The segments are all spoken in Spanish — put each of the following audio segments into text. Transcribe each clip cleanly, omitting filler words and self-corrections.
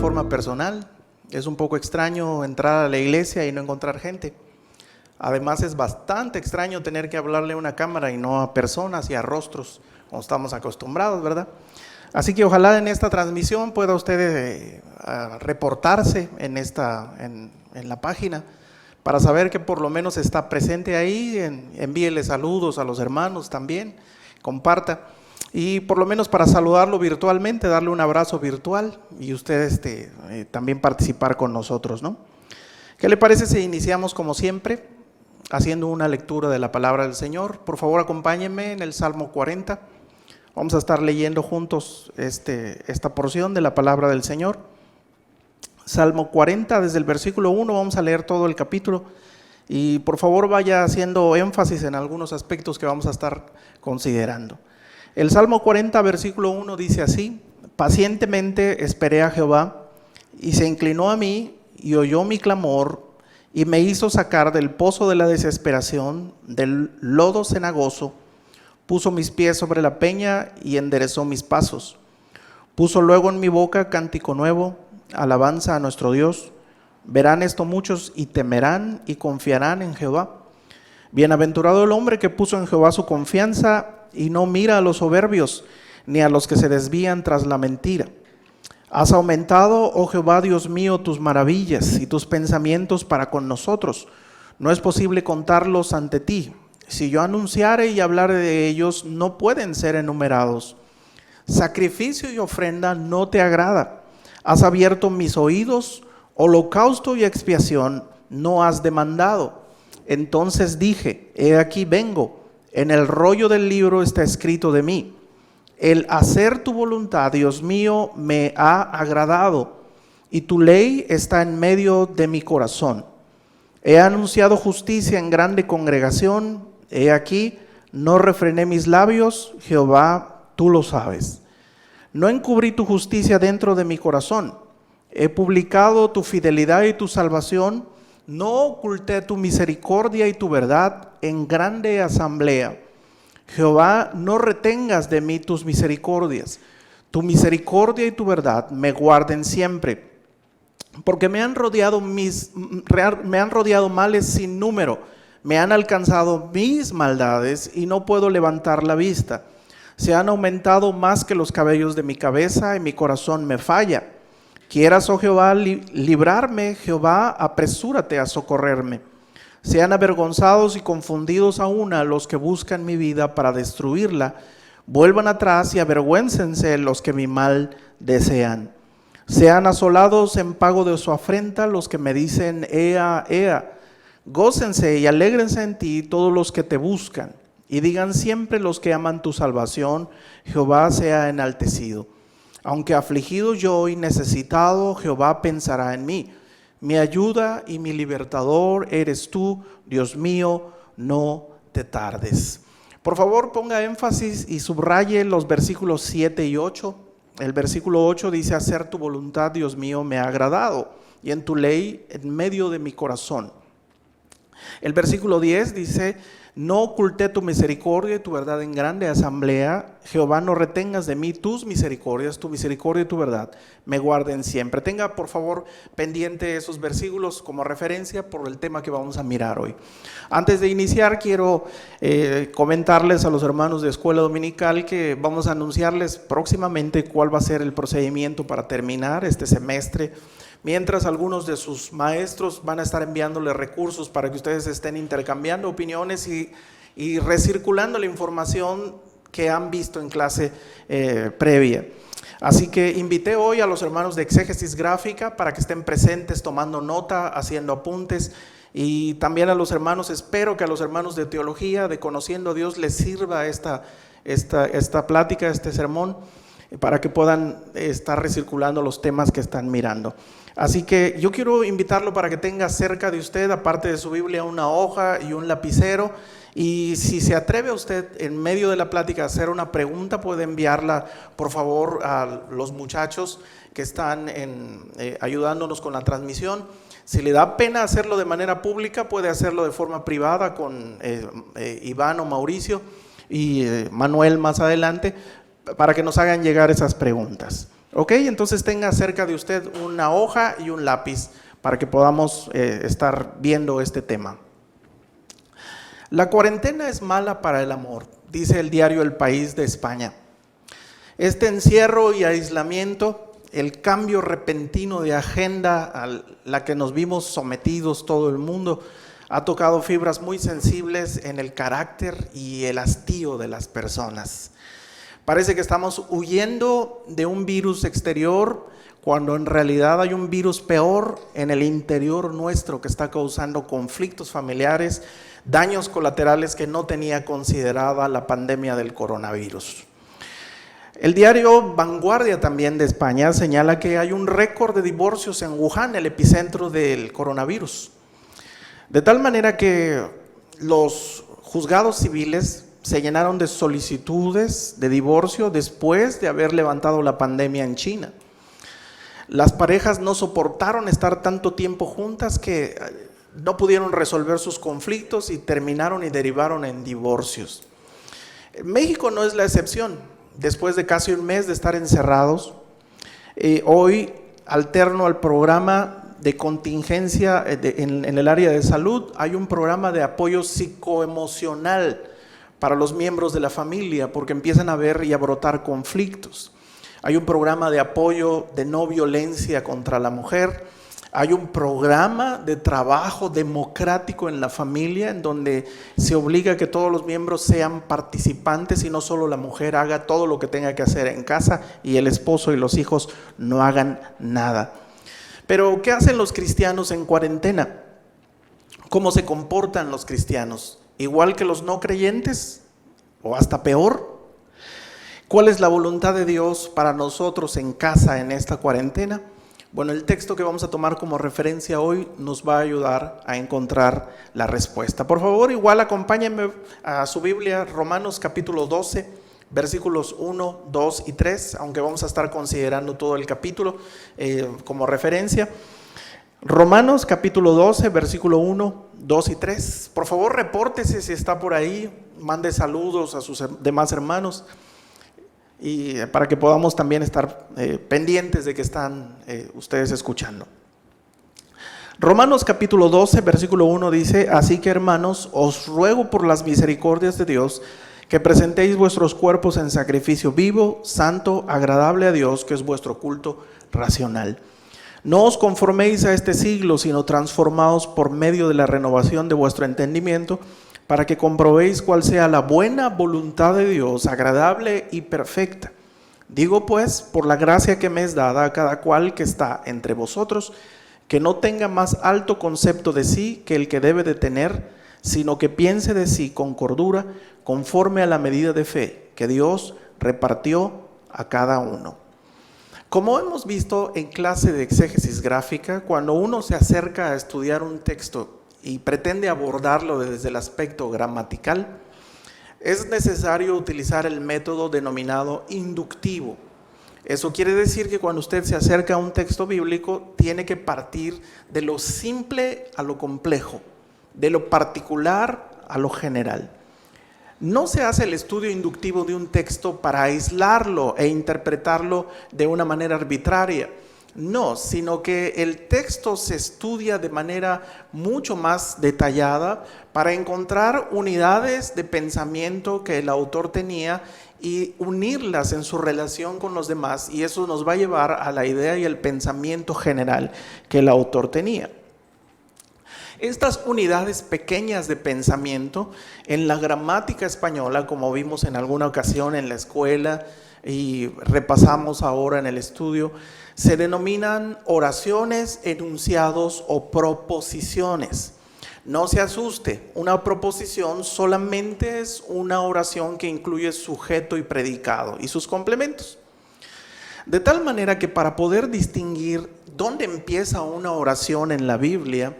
forma personal. Es un poco extraño entrar a la iglesia y no encontrar gente. Además es bastante extraño tener que hablarle a una cámara y no a personas y a rostros, como estamos acostumbrados, ¿verdad? Así que ojalá en esta transmisión pueda usted reportarse en la página para saber que por lo menos está presente ahí. Envíele saludos a los hermanos también, comparta. Y por lo menos para saludarlo virtualmente, darle un abrazo virtual y usted también participar con nosotros, ¿no? ¿Qué le parece si iniciamos como siempre haciendo una lectura de la palabra del Señor? Por favor, acompáñenme en el Salmo 40. Vamos a estar leyendo juntos esta porción de la palabra del Señor. Salmo 40, desde el versículo 1, vamos a leer todo el capítulo. Y por favor vaya haciendo énfasis en algunos aspectos que vamos a estar considerando. El Salmo 40, versículo 1 dice así: pacientemente esperé a Jehová, y se inclinó a mí, y oyó mi clamor, y me hizo sacar del pozo de la desesperación, del lodo cenagoso. Puso mis pies sobre la peña, y enderezó mis pasos. Puso luego en mi boca cántico nuevo, alabanza a nuestro Dios. Verán esto muchos, y temerán, y confiarán en Jehová. Bienaventurado el hombre que puso en Jehová su confianza, y no mira a los soberbios, ni a los que se desvían tras la mentira. Has aumentado, oh Jehová, Dios mío, tus maravillas y tus pensamientos para con nosotros. No es posible contarlos ante ti. Si yo anunciare y hablare de ellos, no pueden ser enumerados. Sacrificio y ofrenda no te agrada. Has abierto mis oídos, holocausto y expiación no has demandado. Entonces dije, he aquí vengo. En el rollo del libro está escrito de mí: el hacer tu voluntad, Dios mío, me ha agradado, y tu ley está en medio de mi corazón. He anunciado justicia en grande congregación, he aquí, no refrené mis labios, Jehová, tú lo sabes. No encubrí tu justicia dentro de mi corazón, he publicado tu fidelidad y tu salvación, no oculté tu misericordia y tu verdad en grande asamblea. Jehová, no retengas de mí tus misericordias. Tu misericordia y tu verdad me guarden siempre. Porque me han rodeado males sin número. Me han alcanzado mis maldades y no puedo levantar la vista. Se han aumentado más que los cabellos de mi cabeza y mi corazón me falla. Quieras, oh Jehová, librarme, Jehová, apresúrate a socorrerme. Sean avergonzados y confundidos aún a los que buscan mi vida para destruirla. Vuelvan atrás y avergüéncense los que mi mal desean. Sean asolados en pago de su afrenta los que me dicen, ea, ea. Gócense y alégrense en ti todos los que te buscan. Y digan siempre los que aman tu salvación, Jehová sea enaltecido. Aunque afligido yo y necesitado, Jehová pensará en mí. Mi ayuda y mi libertador eres tú, Dios mío, no te tardes. Por favor, ponga énfasis y subraye los versículos 7 y 8. El versículo 8 dice: hacer tu voluntad, Dios mío, me ha agradado, y en tu ley en medio de mi corazón. El versículo 10 dice: no oculté tu misericordia y tu verdad en grande asamblea. Jehová, no retengas de mí tus misericordias, tu misericordia y tu verdad me guarden siempre. Tenga por favor pendiente esos versículos como referencia por el tema que vamos a mirar hoy. Antes de iniciar, quiero comentarles a los hermanos de Escuela Dominical que vamos a anunciarles próximamente cuál va a ser el procedimiento para terminar este semestre. Mientras algunos de sus maestros van a estar enviándoles recursos para que ustedes estén intercambiando opiniones y recirculando la información que han visto en clase previa. Así que invité hoy a los hermanos de exégesis gráfica para que estén presentes tomando nota, haciendo apuntes, y también a los hermanos, espero que a los hermanos de teología, de Conociendo a Dios, les sirva esta plática, este sermón, para que puedan estar recirculando los temas que están mirando. Así que yo quiero invitarlo para que tenga cerca de usted, aparte de su Biblia, una hoja y un lapicero. Y si se atreve usted en medio de la plática a hacer una pregunta, puede enviarla por favor a los muchachos que están ayudándonos con la transmisión. Si le da pena hacerlo de manera pública, puede hacerlo de forma privada con Iván o Mauricio y Manuel más adelante, para que nos hagan llegar esas preguntas. Ok, entonces tenga cerca de usted una hoja y un lápiz para que podamos estar viendo este tema. La cuarentena es mala para el amor, dice el diario El País de España. Este encierro y aislamiento, el cambio repentino de agenda a la que nos vimos sometidos todo el mundo, ha tocado fibras muy sensibles en el carácter y el hastío de las personas. Parece que estamos huyendo de un virus exterior cuando en realidad hay un virus peor en el interior nuestro que está causando conflictos familiares, daños colaterales que no tenía considerada la pandemia del coronavirus. El diario Vanguardia también de España señala que hay un récord de divorcios en Wuhan, el epicentro del coronavirus. De tal manera que los juzgados civiles se llenaron de solicitudes de divorcio después de haber levantado la pandemia en China. Las parejas no soportaron estar tanto tiempo juntas que no pudieron resolver sus conflictos y terminaron y derivaron en divorcios. México no es la excepción. Después de casi un mes de estar encerrados, hoy alterno al programa de contingencia en el área de salud, hay un programa de apoyo psicoemocional para los miembros de la familia porque empiezan a ver y a brotar conflictos. Hay un programa de apoyo de no violencia contra la mujer. Hay un programa de trabajo democrático en la familia en donde se obliga a que todos los miembros sean participantes y no solo la mujer haga todo lo que tenga que hacer en casa y el esposo y los hijos no hagan nada. Pero, ¿qué hacen los cristianos en cuarentena? ¿Cómo se comportan los cristianos? ¿Igual que los no creyentes? ¿O hasta peor? ¿Cuál es la voluntad de Dios para nosotros en casa en esta cuarentena? Bueno, el texto que vamos a tomar como referencia hoy nos va a ayudar a encontrar la respuesta. Por favor, igual acompáñenme a su Biblia, Romanos capítulo 12, versículos 1, 2 y 3, aunque vamos a estar considerando todo el capítulo como referencia. Romanos capítulo 12, versículo 1, 2 y 3. Por favor, repórtese si está por ahí, mande saludos a sus demás hermanos y para que podamos también estar pendientes de que están ustedes escuchando. Romanos capítulo 12, versículo 1 dice: así que, hermanos, os ruego por las misericordias de Dios que presentéis vuestros cuerpos en sacrificio vivo, santo, agradable a Dios, que es vuestro culto racional. No os conforméis a este siglo, sino transformaos por medio de la renovación de vuestro entendimiento, para que comprobéis cuál sea la buena voluntad de Dios, agradable y perfecta. Digo pues, por la gracia que me es dada a cada cual que está entre vosotros, que no tenga más alto concepto de sí que el que debe de tener, sino que piense de sí con cordura, conforme a la medida de fe que Dios repartió a cada uno. Como hemos visto en clase de exégesis gráfica, cuando uno se acerca a estudiar un texto y pretende abordarlo desde el aspecto gramatical, es necesario utilizar el método denominado inductivo. Eso quiere decir que cuando usted se acerca a un texto bíblico, tiene que partir de lo simple a lo complejo, de lo particular a lo general. No se hace el estudio inductivo de un texto para aislarlo e interpretarlo de una manera arbitraria. No, sino que el texto se estudia de manera mucho más detallada para encontrar unidades de pensamiento que el autor tenía y unirlas en su relación con los demás, y eso nos va a llevar a la idea y el pensamiento general que el autor tenía. Estas unidades pequeñas de pensamiento en la gramática española, como vimos en alguna ocasión en la escuela y repasamos ahora en el estudio, se denominan oraciones, enunciados o proposiciones. No se asuste, una proposición solamente es una oración que incluye sujeto y predicado y sus complementos. De tal manera que para poder distinguir dónde empieza una oración en la Biblia,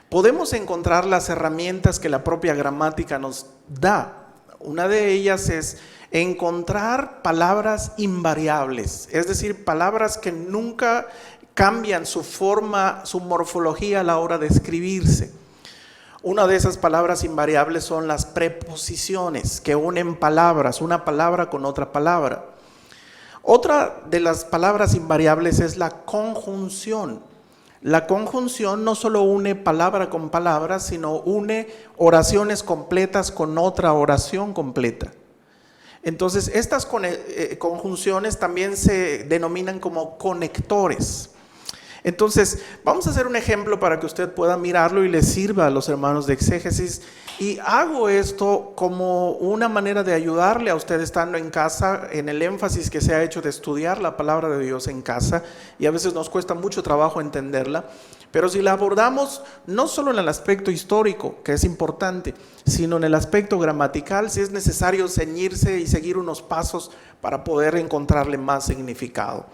podemos encontrar las herramientas que la propia gramática nos da. Una de ellas es encontrar palabras invariables, es decir, palabras que nunca cambian su forma, su morfología a la hora de escribirse. Una de esas palabras invariables son las preposiciones, que unen palabras, una palabra con otra palabra. Otra de las palabras invariables es la conjunción. La conjunción no solo une palabra con palabra, sino une oraciones completas con otra oración completa. Entonces, estas conjunciones también se denominan como conectores. Entonces, vamos a hacer un ejemplo para que usted pueda mirarlo y le sirva a los hermanos de exégesis. Y hago esto como una manera de ayudarle a usted estando en casa, en el énfasis que se ha hecho de estudiar la palabra de Dios en casa, y a veces nos cuesta mucho trabajo entenderla, pero si la abordamos no solo en el aspecto histórico, que es importante, sino en el aspecto gramatical, si es necesario ceñirse y seguir unos pasos para poder encontrarle más significado.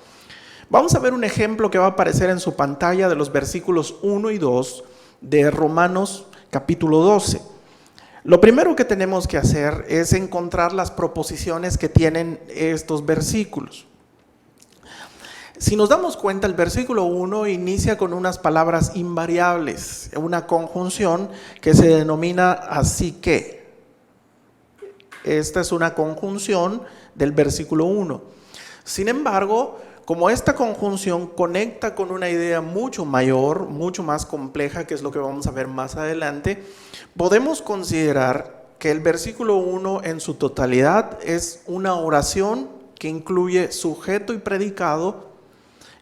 Vamos a ver un ejemplo que va a aparecer en su pantalla de los versículos 1 y 2 de Romanos capítulo 12. Lo primero que tenemos que hacer es encontrar las proposiciones que tienen estos versículos. Si nos damos cuenta, el versículo 1 inicia con unas palabras invariables, una conjunción que se denomina así que. Esta es una conjunción del versículo 1. Sin embargo, como esta conjunción conecta con una idea mucho mayor, mucho más compleja, que es lo que vamos a ver más adelante, podemos considerar que el versículo 1 en su totalidad es una oración que incluye sujeto y predicado,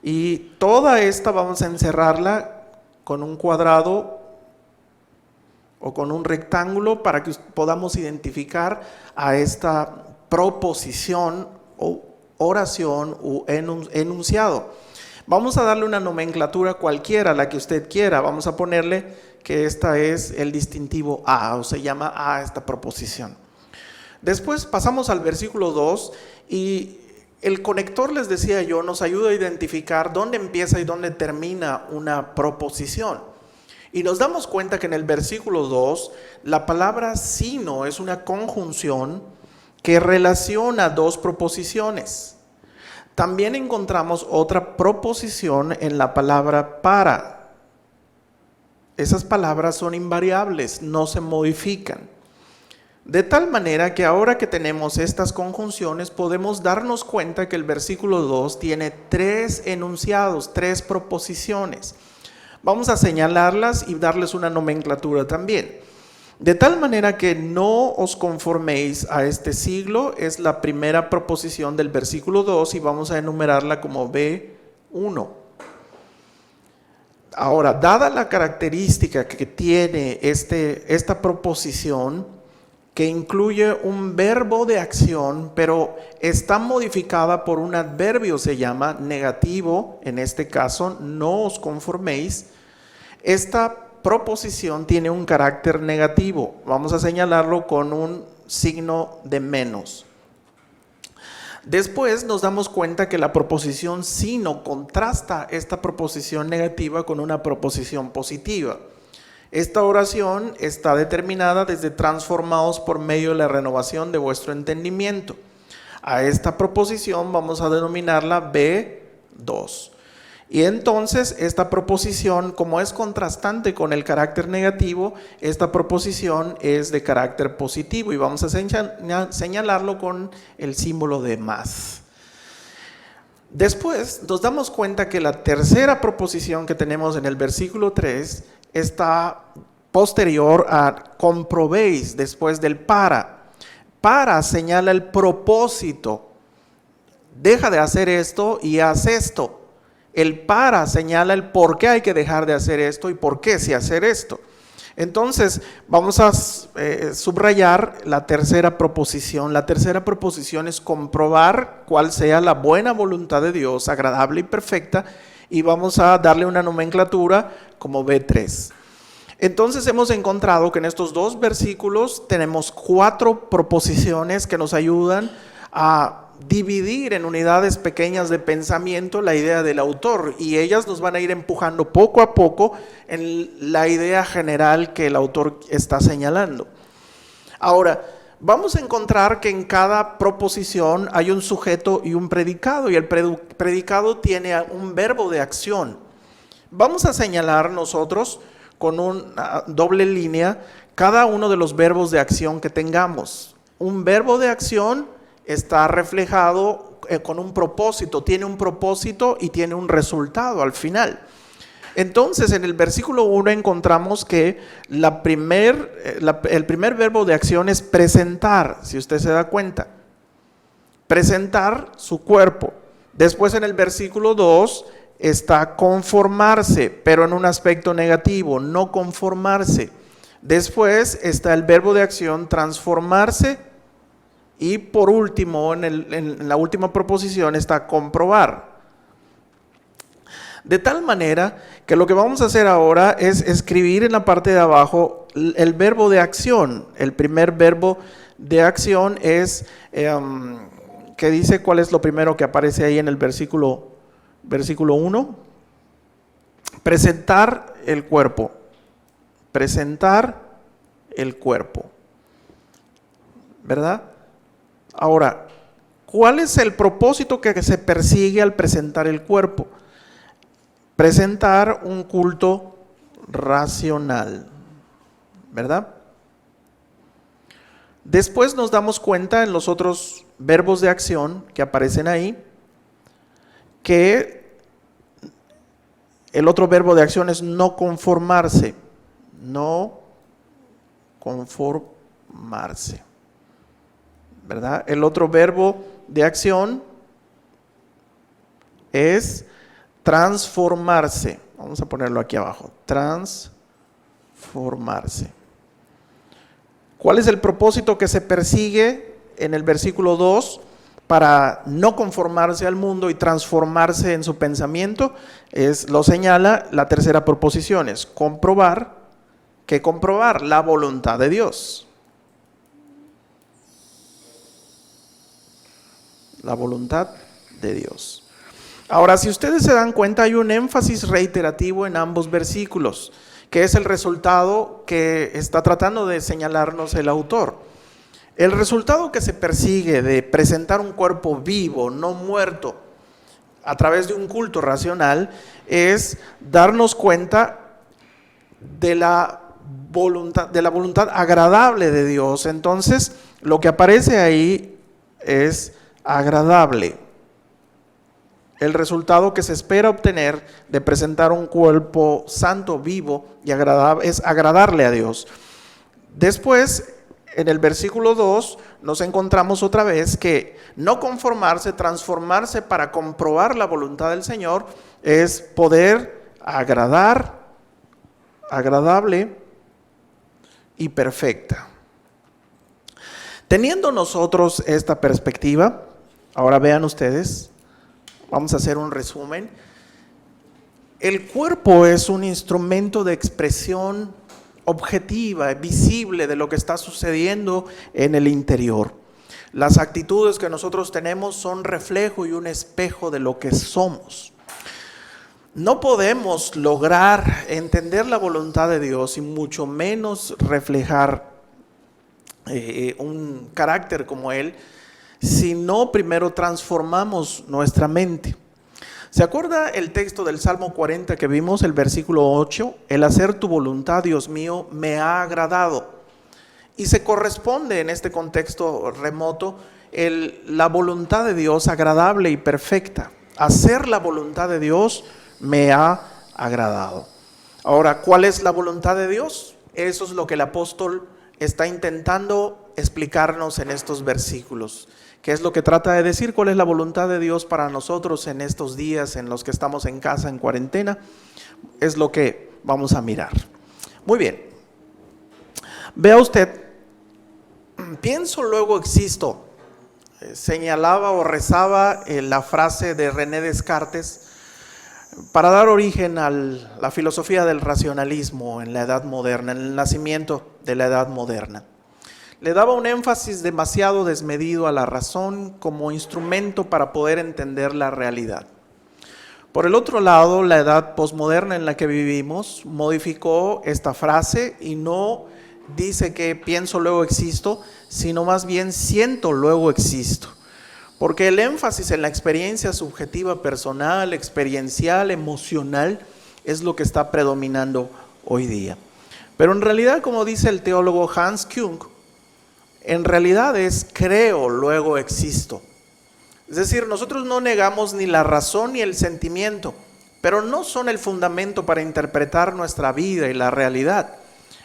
y toda esta vamos a encerrarla con un cuadrado o con un rectángulo para que podamos identificar a esta proposición o oración o enunciado. Vamos a darle una nomenclatura cualquiera, la que usted quiera. Vamos a ponerle que esta es el distintivo a, o se llama a esta proposición. Después pasamos al versículo 2 y el conector, les decía yo, nos ayuda a identificar dónde empieza y dónde termina una proposición. Y nos damos cuenta que en el versículo 2 la palabra sino es una conjunción que relaciona dos proposiciones. También encontramos otra proposición en la palabra para. Esas palabras son invariables, no se modifican. De tal manera que ahora que tenemos estas conjunciones podemos darnos cuenta que el versículo 2 tiene tres enunciados, tres proposiciones. Vamos a señalarlas y darles una nomenclatura también. De tal manera que no os conforméis a este siglo, es la primera proposición del versículo 2 y vamos a enumerarla como B1. Ahora, dada la característica que tiene esta proposición, que incluye un verbo de acción, pero está modificada por un adverbio, se llama negativo, en este caso, no os conforméis, esta proposición tiene un carácter negativo. Vamos a señalarlo con un signo de menos. Después nos damos cuenta que la proposición sino contrasta esta proposición negativa con una proposición positiva. Esta oración está determinada desde transformados por medio de la renovación de vuestro entendimiento. A esta proposición vamos a denominarla B2. Y entonces esta proposición, como es contrastante con el carácter negativo, esta proposición es de carácter positivo y vamos a señalarlo con el símbolo de más. Después nos damos cuenta que la tercera proposición que tenemos en el versículo 3 está posterior a comprobéis, después del para. Para señala el propósito. Deja de hacer esto y haz esto. El para señala el por qué hay que dejar de hacer esto y por qué sí hacer esto. Entonces, vamos a subrayar la tercera proposición. La tercera proposición es comprobar cuál sea la buena voluntad de Dios, agradable y perfecta, y vamos a darle una nomenclatura como B3. Entonces, hemos encontrado que en estos dos versículos tenemos 4 proposiciones que nos ayudan a dividir en unidades pequeñas de pensamiento la idea del autor, y ellas nos van a ir empujando poco a poco en la idea general que el autor está señalando. Ahora, vamos a encontrar que en cada proposición hay un sujeto y un predicado, y el predicado tiene un verbo de acción. Vamos a señalar nosotros con una doble línea cada uno de los verbos de acción que tengamos. Un verbo de acción está reflejado con un propósito, tiene un propósito y tiene un resultado al final. Entonces, en el versículo 1 encontramos que el primer verbo de acción es presentar, si usted se da cuenta. Presentar su cuerpo. Después en el versículo 2 está conformarse, pero en un aspecto negativo, no conformarse. Después está el verbo de acción transformarse y por último, en la última proposición está comprobar. De tal manera que lo que vamos a hacer ahora es escribir en la parte de abajo el verbo de acción. El primer verbo de acción es, que dice cuál es lo primero que aparece ahí en el versículo 1. Presentar el cuerpo. Presentar el cuerpo. ¿Verdad? Ahora, ¿cuál es el propósito que se persigue al presentar el cuerpo? Presentar un culto racional, ¿verdad? Después nos damos cuenta en los otros verbos de acción que aparecen ahí, que el otro verbo de acción es no conformarse, no conformarse, ¿verdad? El otro verbo de acción es transformarse. Vamos a ponerlo aquí abajo. Transformarse. ¿Cuál es el propósito que se persigue en el versículo 2 para no conformarse al mundo y transformarse en su pensamiento? Lo señala la tercera proposición, es comprobar. ¿Qué comprobar? La voluntad de Dios. La voluntad de Dios. Ahora, si ustedes se dan cuenta, hay un énfasis reiterativo en ambos versículos, que es el resultado que está tratando de señalarnos el autor. El resultado que se persigue de presentar un cuerpo vivo, no muerto, a través de un culto racional, es darnos cuenta de la voluntad agradable de Dios. Entonces, lo que aparece ahí es agradable. El resultado que se espera obtener de presentar un cuerpo santo, vivo y agradable es agradarle a Dios. Después, en el versículo 2, nos encontramos otra vez que no conformarse, transformarse para comprobar la voluntad del Señor es poder agradar, agradable y perfecta. Teniendo nosotros esta perspectiva, ahora vean ustedes, vamos a hacer un resumen. El cuerpo es un instrumento de expresión objetiva, visible de lo que está sucediendo en el interior. Las actitudes que nosotros tenemos son reflejo y un espejo de lo que somos. No podemos lograr entender la voluntad de Dios y mucho menos reflejar un carácter como Él si no primero transformamos nuestra mente. ¿Se acuerda el texto del Salmo 40 que vimos, el versículo 8? El hacer tu voluntad, Dios mío, me ha agradado. Y se corresponde en este contexto remoto la voluntad de Dios agradable y perfecta. Hacer la voluntad de Dios me ha agradado. Ahora, ¿cuál es la voluntad de Dios? Eso es lo que el apóstol está intentando explicarnos en estos versículos. ¿Qué es lo que trata de decir? ¿Cuál es la voluntad de Dios para nosotros en estos días en los que estamos en casa, en cuarentena? Es lo que vamos a mirar. Muy bien. Vea usted, pienso luego existo. Señalaba o rezaba la frase de René Descartes para dar origen a la filosofía del racionalismo en la edad moderna, en el nacimiento de la edad moderna. Le daba un énfasis demasiado desmedido a la razón como instrumento para poder entender la realidad. Por el otro lado, la edad posmoderna en la que vivimos modificó esta frase y no dice que pienso luego existo, sino más bien siento luego existo. Porque el énfasis en la experiencia subjetiva personal, experiencial, emocional, es lo que está predominando hoy día. Pero en realidad, como dice el teólogo Hans Küng, en realidad es creo, luego existo. Es decir, nosotros no negamos ni la razón ni el sentimiento, pero no son el fundamento para interpretar nuestra vida y la realidad.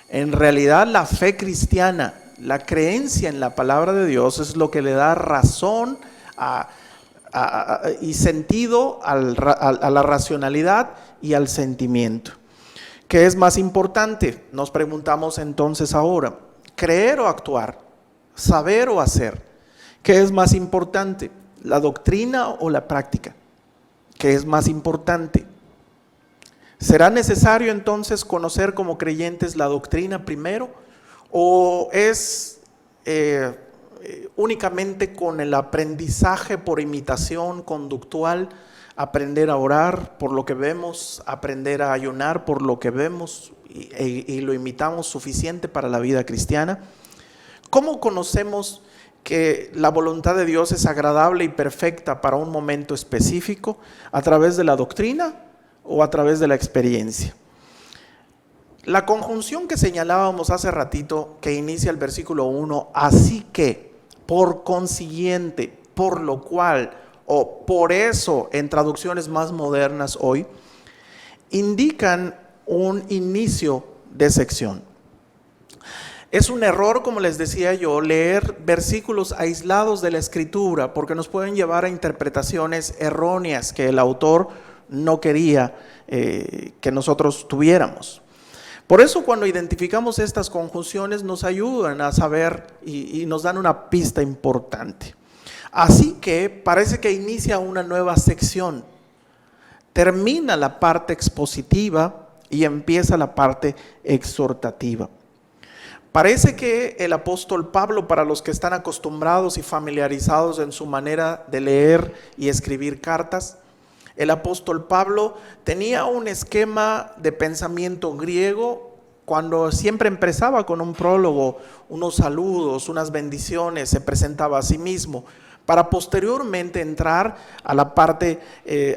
En realidad, la fe cristiana, la creencia en la palabra de Dios es lo que le da razón y sentido a la racionalidad y al sentimiento. ¿Qué es más importante? Nos preguntamos entonces ahora. ¿Creer o actuar? ¿Saber o hacer? ¿Qué es más importante? ¿La doctrina o la práctica? ¿Qué es más importante? ¿Será necesario entonces conocer como creyentes la doctrina primero? ¿O es únicamente con el aprendizaje por imitación conductual, aprender a orar por lo que vemos, aprender a ayunar por lo que vemos y lo imitamos suficiente para la vida cristiana? ¿Cómo conocemos que la voluntad de Dios es agradable y perfecta para un momento específico? ¿A través de la doctrina o a través de la experiencia? La conjunción que señalábamos hace ratito, que inicia el versículo 1, así que, por consiguiente, por lo cual, o por eso en traducciones más modernas hoy, indican un inicio de sección. Es un error, como les decía yo, leer versículos aislados de la Escritura, porque nos pueden llevar a interpretaciones erróneas que el autor no quería que nosotros tuviéramos. Por eso, cuando identificamos estas conjunciones, nos ayudan a saber y nos dan una pista importante. Así que parece que inicia una nueva sección. Termina la parte expositiva y empieza la parte exhortativa. Parece que el apóstol Pablo, para los que están acostumbrados y familiarizados en su manera de leer y escribir cartas, el apóstol Pablo tenía un esquema de pensamiento griego cuando siempre empezaba con un prólogo, unos saludos, unas bendiciones, se presentaba a sí mismo, para posteriormente entrar a la parte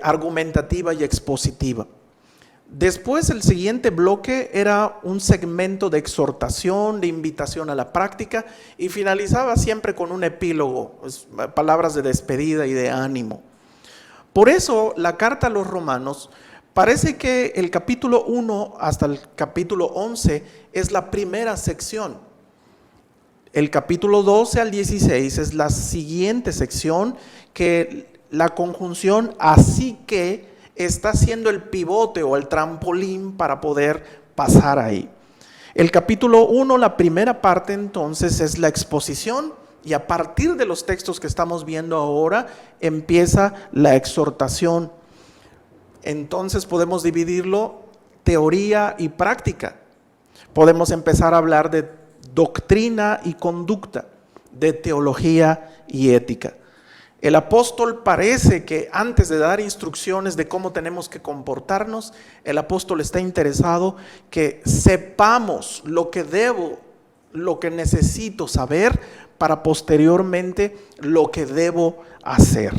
argumentativa y expositiva. Después, el siguiente bloque era un segmento de exhortación, de invitación a la práctica, y finalizaba siempre con un epílogo, palabras de despedida y de ánimo. Por eso, la carta a los Romanos, parece que el capítulo 1 hasta el capítulo 11 es la primera sección. El capítulo 12 al 16 es la siguiente sección, que la conjunción así que está siendo el pivote o el trampolín para poder pasar ahí. El capítulo 1, la primera parte entonces es la exposición, y a partir de los textos que estamos viendo ahora empieza la exhortación. Entonces podemos dividirlo teoría y práctica. Podemos empezar a hablar de doctrina y conducta, de teología y ética. El apóstol parece que antes de dar instrucciones de cómo tenemos que comportarnos, el apóstol está interesado que sepamos lo que debo, lo que necesito saber para posteriormente lo que debo hacer.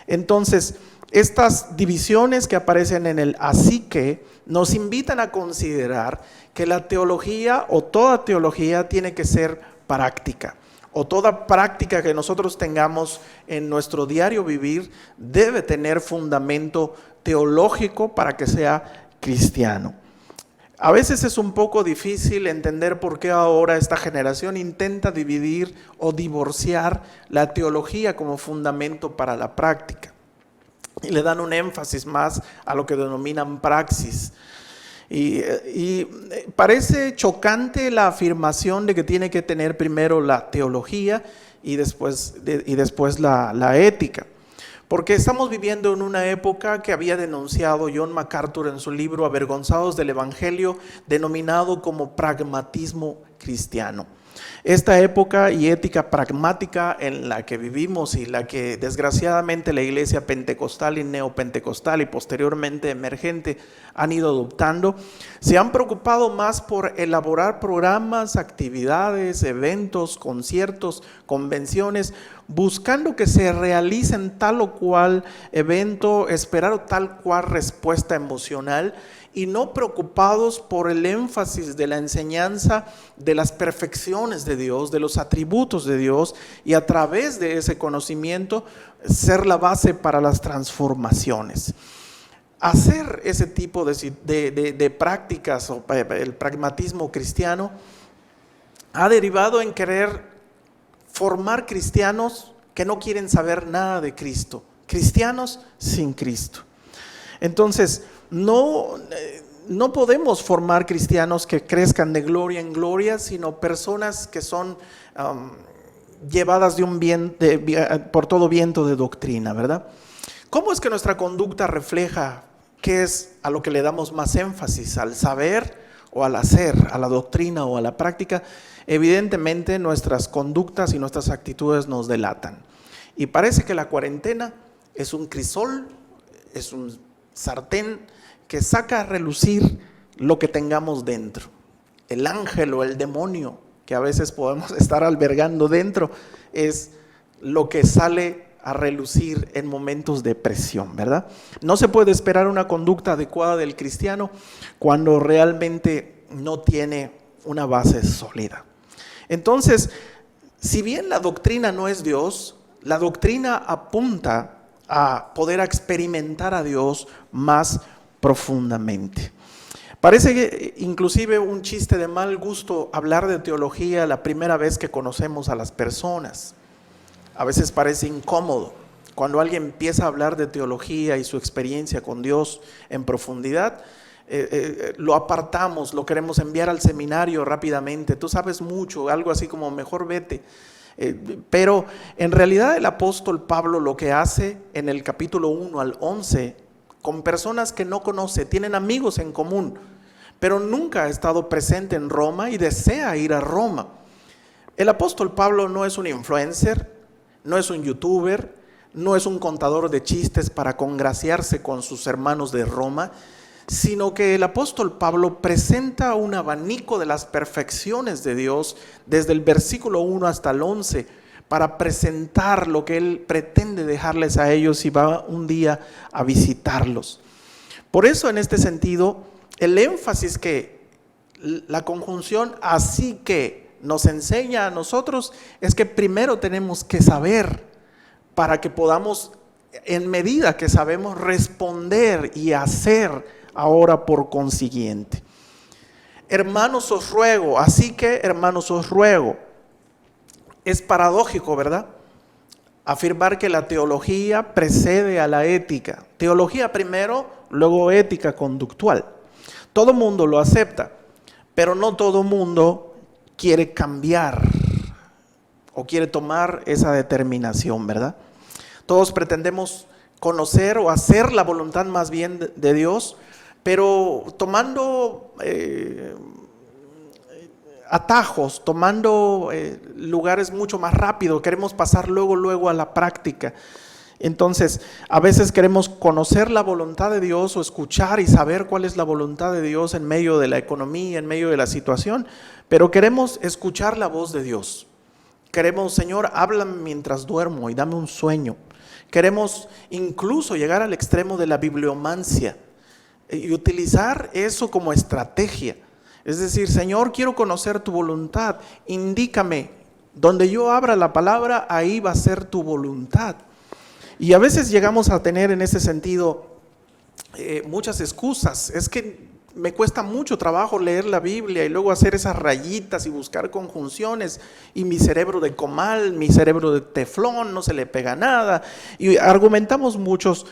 Entonces, estas divisiones que aparecen en el así que nos invitan a considerar que la teología o toda teología tiene que ser práctica. O toda práctica que nosotros tengamos en nuestro diario vivir debe tener fundamento teológico para que sea cristiano. A veces es un poco difícil entender por qué ahora esta generación intenta dividir o divorciar la teología como fundamento para la práctica. Y le dan un énfasis más a lo que denominan praxis. Y parece chocante la afirmación de que tiene que tener primero la teología y después la ética. Porque estamos viviendo en una época que había denunciado John MacArthur en su libro Avergonzados del Evangelio, denominado como pragmatismo cristiano. Esta época y ética pragmática en la que vivimos y la que desgraciadamente la iglesia pentecostal y neopentecostal y posteriormente emergente han ido adoptando, se han preocupado más por elaborar programas, actividades, eventos, conciertos, convenciones buscando que se realicen tal o cual evento, esperar tal cual respuesta emocional y no preocupados por el énfasis de la enseñanza de las perfecciones de Dios, de los atributos de Dios, y a través de ese conocimiento ser la base para las transformaciones. Hacer ese tipo de prácticas o el pragmatismo cristiano ha derivado en querer formar cristianos que no quieren saber nada de Cristo, cristianos sin Cristo. Entonces, no podemos formar cristianos que crezcan de gloria en gloria, sino personas que son llevadas por todo viento de doctrina, ¿verdad? ¿Cómo es que nuestra conducta refleja qué es a lo que le damos más énfasis? ¿Al saber o al hacer? ¿A la doctrina o a la práctica? Evidentemente nuestras conductas y nuestras actitudes nos delatan. Y parece que la cuarentena es un crisol, es un sartén que saca a relucir lo que tengamos dentro. El ángel o el demonio que a veces podemos estar albergando dentro es lo que sale a relucir en momentos de presión, ¿verdad? No se puede esperar una conducta adecuada del cristiano cuando realmente no tiene una base sólida. Entonces, si bien la doctrina no es Dios, la doctrina apunta a poder experimentar a Dios más profundamente. Parece que inclusive un chiste de mal gusto hablar de teología la primera vez que conocemos a las personas. A veces parece incómodo. Cuando alguien empieza a hablar de teología y su experiencia con Dios en profundidad, lo apartamos, lo queremos enviar al seminario rápidamente. Tú sabes mucho, algo así como mejor vete. Pero en realidad el apóstol Pablo lo que hace en el capítulo 1 al 11, con personas que no conoce, tienen amigos en común, pero nunca ha estado presente en Roma y desea ir a Roma. El apóstol Pablo no es un influencer, no es un youtuber, no es un contador de chistes para congraciarse con sus hermanos de Roma, sino que el apóstol Pablo presenta un abanico de las perfecciones de Dios desde el versículo 1 hasta el 11 para presentar lo que él pretende dejarles a ellos y va un día a visitarlos. Por eso, en este sentido, el énfasis que la conjunción así que nos enseña a nosotros es que primero tenemos que saber para que podamos, en medida que sabemos, responder y hacer ahora por consiguiente. Hermanos, os ruego, así que hermanos, os ruego. Es paradójico, ¿verdad? Afirmar que la teología precede a la ética. Teología primero, luego ética conductual. Todo mundo lo acepta, pero no todo mundo quiere cambiar o quiere tomar esa determinación, ¿verdad? Todos pretendemos conocer o hacer la voluntad más bien de Dios, pero tomando atajos, tomando lugares mucho más rápido, queremos pasar luego a la práctica. Entonces, a veces queremos conocer la voluntad de Dios o escuchar y saber cuál es la voluntad de Dios en medio de la economía, en medio de la situación, pero queremos escuchar la voz de Dios. Queremos, Señor, háblame mientras duermo y dame un sueño. Queremos incluso llegar al extremo de la bibliomancia y utilizar eso como estrategia. Es decir, Señor, quiero conocer tu voluntad, indícame, donde yo abra la palabra, ahí va a ser tu voluntad. Y a veces llegamos a tener en ese sentido muchas excusas. Es que me cuesta mucho trabajo leer la Biblia y luego hacer esas rayitas y buscar conjunciones, y mi cerebro de comal, mi cerebro de teflón, no se le pega nada, y argumentamos muchas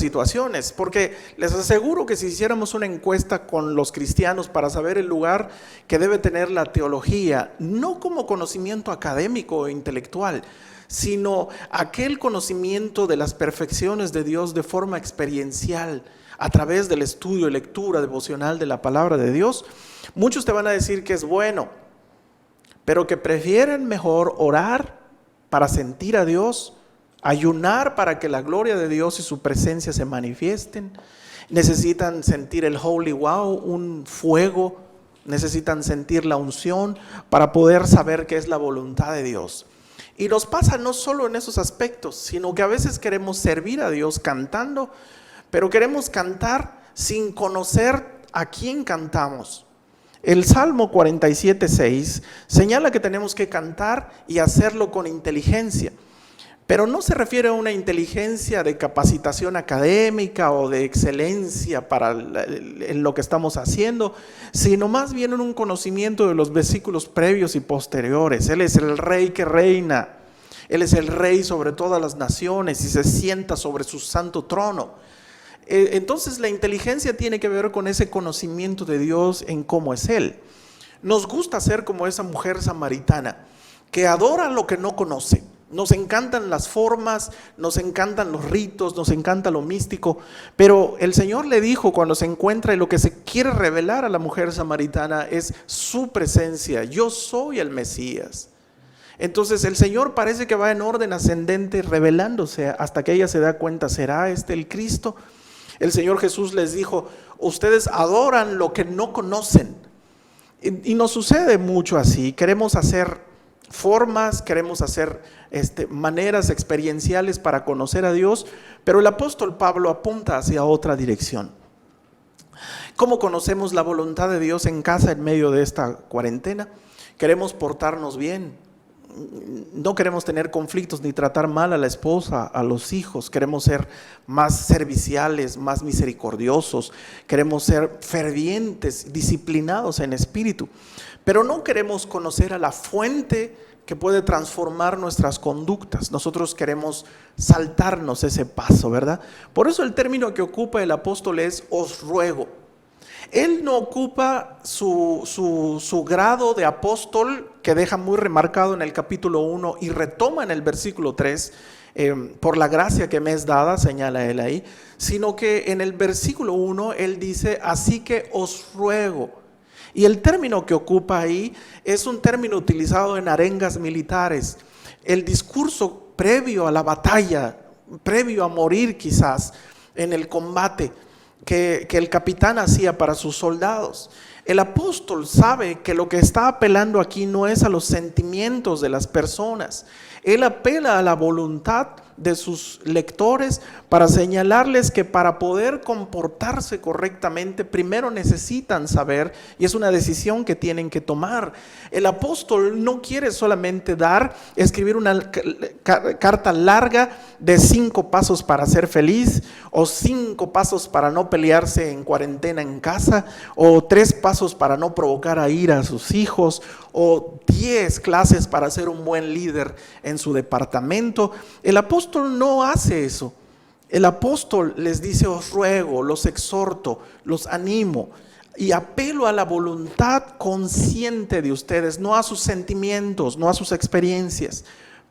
situaciones, porque les aseguro que si hiciéramos una encuesta con los cristianos para saber el lugar que debe tener la teología, no como conocimiento académico o intelectual, sino aquel conocimiento de las perfecciones de Dios de forma experiencial, a través del estudio y lectura devocional de la palabra de Dios, muchos te van a decir que es bueno, pero que prefieren mejor orar para sentir a Dios, ayunar para que la gloria de Dios y su presencia se manifiesten, necesitan sentir el holy wow, un fuego, necesitan sentir la unción para poder saber qué es la voluntad de Dios. Y nos pasa no solo en esos aspectos, sino que a veces queremos servir a Dios cantando, pero queremos cantar sin conocer a quién cantamos. El Salmo 47:6 señala que tenemos que cantar y hacerlo con inteligencia, pero no se refiere a una inteligencia de capacitación académica o de excelencia en lo que estamos haciendo, sino más bien en un conocimiento de los versículos previos y posteriores. Él es el Rey que reina, Él es el Rey sobre todas las naciones y se sienta sobre su santo trono. Entonces la inteligencia tiene que ver con ese conocimiento de Dios en cómo es Él. Nos gusta ser como esa mujer samaritana que adora lo que no conoce. Nos encantan las formas, nos encantan los ritos, nos encanta lo místico, pero el Señor le dijo cuando se encuentra y lo que se quiere revelar a la mujer samaritana es su presencia. Yo soy el Mesías. Entonces el Señor parece que va en orden ascendente revelándose hasta que ella se da cuenta, ¿será este el Cristo? El Señor Jesús les dijo, ustedes adoran lo que no conocen. Y nos sucede mucho así. Queremos hacer formas, queremos hacer maneras experienciales para conocer a Dios, pero el apóstol Pablo apunta hacia otra dirección. ¿Cómo conocemos la voluntad de Dios en casa en medio de esta cuarentena? Queremos portarnos bien. No queremos tener conflictos ni tratar mal a la esposa, a los hijos. Queremos ser más serviciales, más misericordiosos. Queremos ser fervientes, disciplinados en espíritu. Pero no queremos conocer a la fuente que puede transformar nuestras conductas. Nosotros queremos saltarnos ese paso, ¿verdad? Por eso el término que ocupa el apóstol es os ruego. Él no ocupa su grado de apóstol, que deja muy remarcado en el capítulo 1 y retoma en el versículo 3, por la gracia que me es dada, señala él ahí, sino que en el versículo 1 él dice, así que os ruego. Y el término que ocupa ahí es un término utilizado en arengas militares. El discurso previo a la batalla, previo a morir quizás en el combate, que el capitán hacía para sus soldados. El apóstol sabe que lo que está apelando aquí no es a los sentimientos de las personas. Él apela a la voluntad de sus lectores para señalarles que para poder comportarse correctamente primero necesitan saber, y es una decisión que tienen que tomar. El apóstol no quiere solamente escribir una carta larga de 5 pasos para ser feliz, o 5 pasos para no pelearse en cuarentena en casa, o 3 pasos para no provocar a ira a sus hijos, o 10 clases para ser un buen líder en su departamento. El apóstol no hace eso. El apóstol les dice, os ruego, los exhorto, los animo y apelo a la voluntad consciente de ustedes, no a sus sentimientos, no a sus experiencias.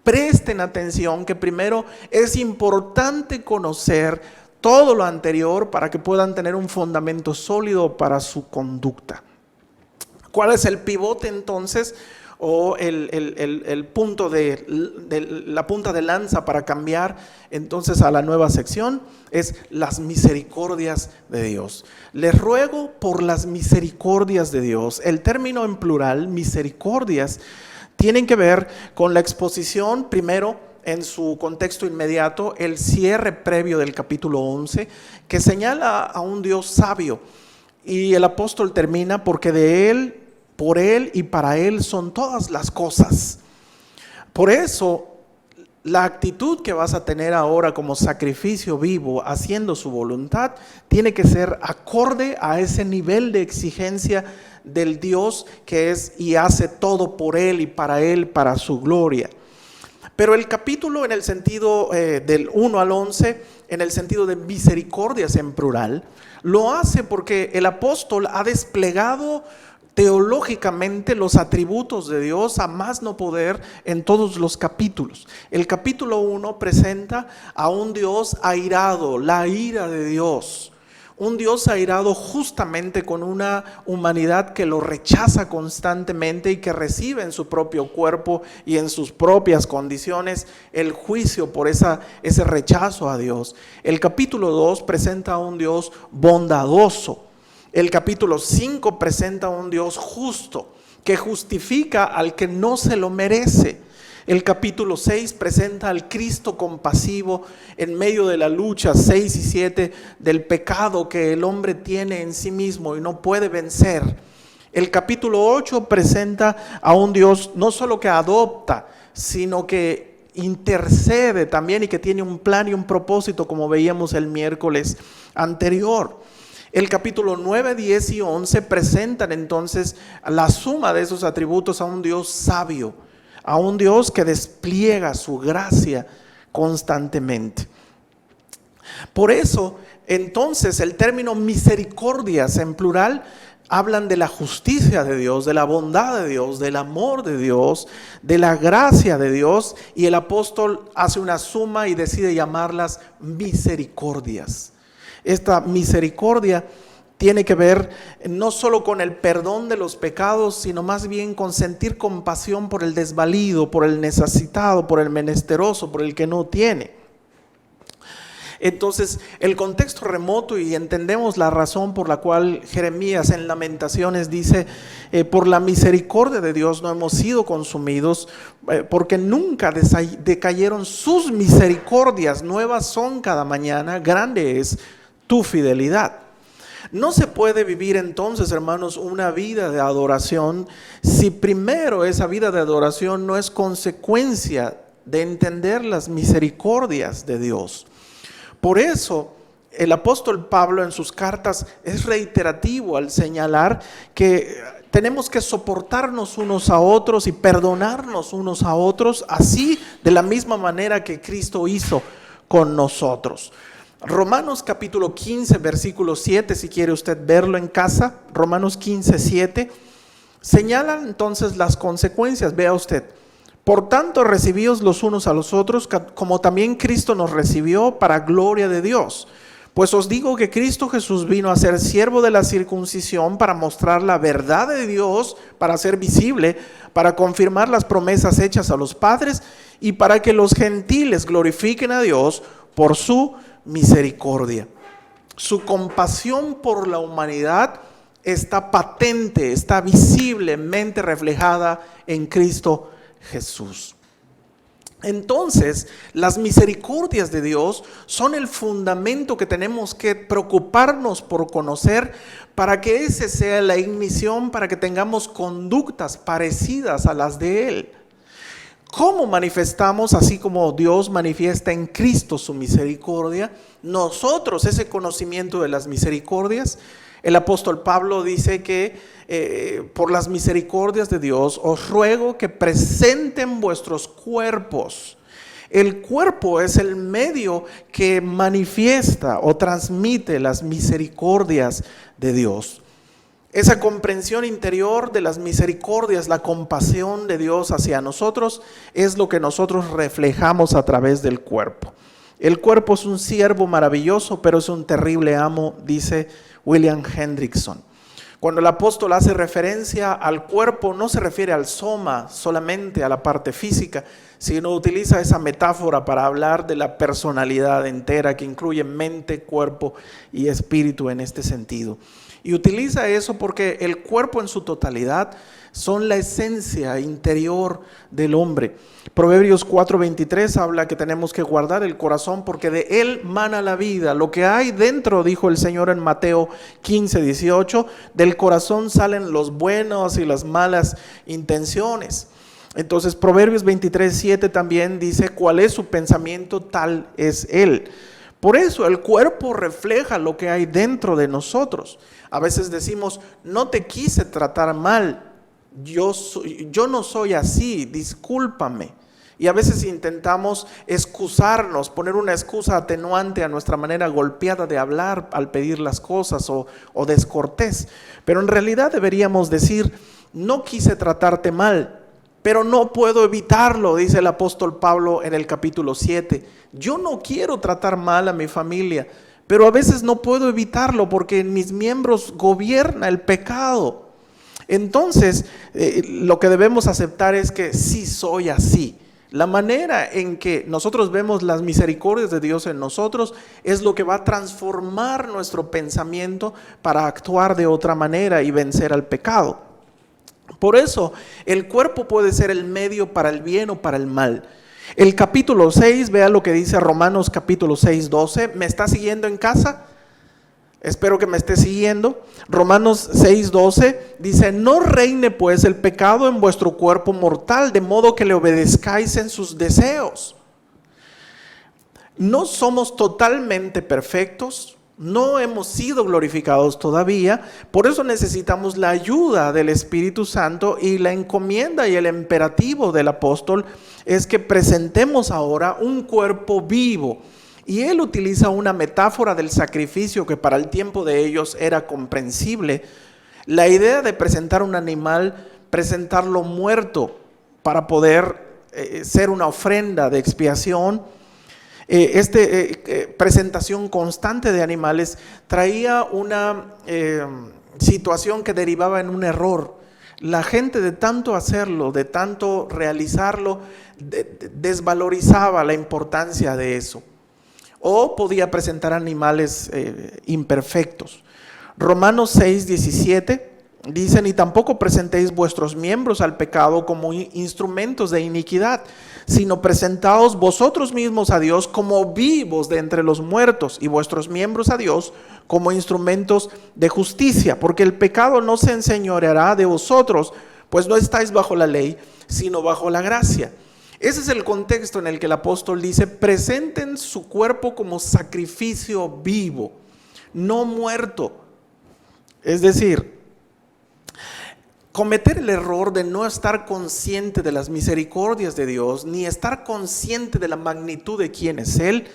Presten atención que primero es importante conocer todo lo anterior para que puedan tener un fundamento sólido para su conducta. ¿Cuál es el pivote entonces? O el punto la punta de lanza para cambiar entonces a la nueva sección es las misericordias de Dios. Les ruego por las misericordias de Dios. El término en plural, misericordias, tienen que ver con la exposición primero en su contexto inmediato, el cierre previo del capítulo 11, que señala a un Dios sabio. Y el apóstol termina porque de Él, por Él y para Él son todas las cosas. Por eso, la actitud que vas a tener ahora como sacrificio vivo, haciendo su voluntad, tiene que ser acorde a ese nivel de exigencia del Dios que es y hace todo por Él y para su gloria. Pero el capítulo en el sentido del 1 al 11, en el sentido de misericordias en plural, lo hace porque el apóstol ha desplegado teológicamente los atributos de Dios a más no poder en todos los capítulos. El capítulo 1 presenta a un Dios airado, la ira de Dios. Un Dios airado justamente con una humanidad que lo rechaza constantemente y que recibe en su propio cuerpo y en sus propias condiciones el juicio por ese rechazo a Dios. El capítulo 2 presenta a un Dios bondadoso. El capítulo 5 presenta a un Dios justo que justifica al que no se lo merece. El capítulo 6 presenta al Cristo compasivo en medio de la lucha 6 y 7 del pecado que el hombre tiene en sí mismo y no puede vencer. El capítulo 8 presenta a un Dios no solo que adopta, sino que intercede también y que tiene un plan y un propósito, como veíamos el miércoles anterior. El capítulo 9, 10 y 11 presentan entonces la suma de esos atributos a un Dios sabio, a un Dios que despliega su gracia constantemente. Por eso, entonces, el término misericordias en plural hablan de la justicia de Dios, de la bondad de Dios, del amor de Dios, de la gracia de Dios, y el apóstol hace una suma y decide llamarlas misericordias. Esta misericordia tiene que ver no solo con el perdón de los pecados, sino más bien con sentir compasión por el desvalido, por el necesitado, por el menesteroso, por el que no tiene. Entonces, el contexto remoto, y entendemos la razón por la cual Jeremías en Lamentaciones dice, por la misericordia de Dios no hemos sido consumidos, porque nunca decayeron sus misericordias, nuevas son cada mañana, grande es tu fidelidad. No se puede vivir entonces, hermanos, una vida de adoración si primero esa vida de adoración no es consecuencia de entender las misericordias de Dios. Por eso el apóstol Pablo en sus cartas es reiterativo al señalar que tenemos que soportarnos unos a otros y perdonarnos unos a otros, así de la misma manera que Cristo hizo con nosotros. Romanos capítulo 15, versículo 7, si quiere usted verlo en casa, Romanos 15, 7, señalan entonces las consecuencias. Vea usted: por tanto, recibíos los unos a los otros, como también Cristo nos recibió, para gloria de Dios. Pues os digo que Cristo Jesús vino a ser siervo de la circuncisión para mostrar la verdad de Dios, para ser visible, para confirmar las promesas hechas a los padres y para que los gentiles glorifiquen a Dios por su misericordia. Su compasión por la humanidad está patente, está visiblemente reflejada en Cristo Jesús. Entonces, las misericordias de Dios son el fundamento que tenemos que preocuparnos por conocer, para que ese sea la ignición, para que tengamos conductas parecidas a las de Él. ¿Cómo manifestamos, así como Dios manifiesta en Cristo su misericordia, nosotros ese conocimiento de las misericordias? El apóstol Pablo dice que por las misericordias de Dios os ruego que presenten vuestros cuerpos. El cuerpo es el medio que manifiesta o transmite las misericordias de Dios. Esa comprensión interior de las misericordias, la compasión de Dios hacia nosotros, es lo que nosotros reflejamos a través del cuerpo. El cuerpo es un siervo maravilloso, pero es un terrible amo, dice William Hendrickson. Cuando el apóstol hace referencia al cuerpo, no se refiere al soma, solamente a la parte física, sino utiliza esa metáfora para hablar de la personalidad entera que incluye mente, cuerpo y espíritu en este sentido. Y utiliza eso porque el cuerpo en su totalidad son la esencia interior del hombre. Proverbios 4:23 habla que tenemos que guardar el corazón porque de él mana la vida. Lo que hay dentro, dijo el Señor en Mateo 15:18, del corazón salen los buenos y las malas intenciones. Entonces Proverbios 23:7 también dice: cuál es su pensamiento, tal es él. Por eso el cuerpo refleja lo que hay dentro de nosotros. A veces decimos: no te quise tratar mal, yo no soy así, discúlpame. Y a veces intentamos excusarnos, poner una excusa atenuante a nuestra manera golpeada de hablar al pedir las cosas o descortés. Pero en realidad deberíamos decir: no quise tratarte mal, pero no puedo evitarlo, dice el apóstol Pablo en el capítulo 7. Yo no quiero tratar mal a mi familia, pero a veces no puedo evitarlo porque en mis miembros gobierna el pecado. Entonces, lo que debemos aceptar es que sí soy así. La manera en que nosotros vemos las misericordias de Dios en nosotros es lo que va a transformar nuestro pensamiento para actuar de otra manera y vencer al pecado. Por eso, el cuerpo puede ser el medio para el bien o para el mal. El capítulo 6, vea lo que dice Romanos capítulo 6, 12. ¿Me está siguiendo en casa? Espero que me esté siguiendo. Romanos 6, 12 dice: no reine pues el pecado en vuestro cuerpo mortal, de modo que le obedezcáis en sus deseos. No somos totalmente perfectos. No hemos sido glorificados todavía, por eso necesitamos la ayuda del Espíritu Santo, y la encomienda y el imperativo del apóstol es que presentemos ahora un cuerpo vivo. Y él utiliza una metáfora del sacrificio que para el tiempo de ellos era comprensible. La idea de presentar un animal, presentarlo muerto para poder ser una ofrenda de expiación. Presentación constante de animales traía una situación que derivaba en un error. La gente, de tanto hacerlo, de tanto realizarlo, desvalorizaba la importancia de eso. O podía presentar animales imperfectos. Romanos 6, 17 dice: ni tampoco presentéis vuestros miembros al pecado como instrumentos de iniquidad, sino presentaos vosotros mismos a Dios como vivos de entre los muertos, y vuestros miembros a Dios como instrumentos de justicia, porque el pecado no se enseñoreará de vosotros, pues no estáis bajo la ley, sino bajo la gracia. Ese es el contexto en el que el apóstol dice: presenten su cuerpo como sacrificio vivo, no muerto. Es decir, cometer el error de no estar consciente de las misericordias de Dios, ni estar consciente de la magnitud de quién es Él,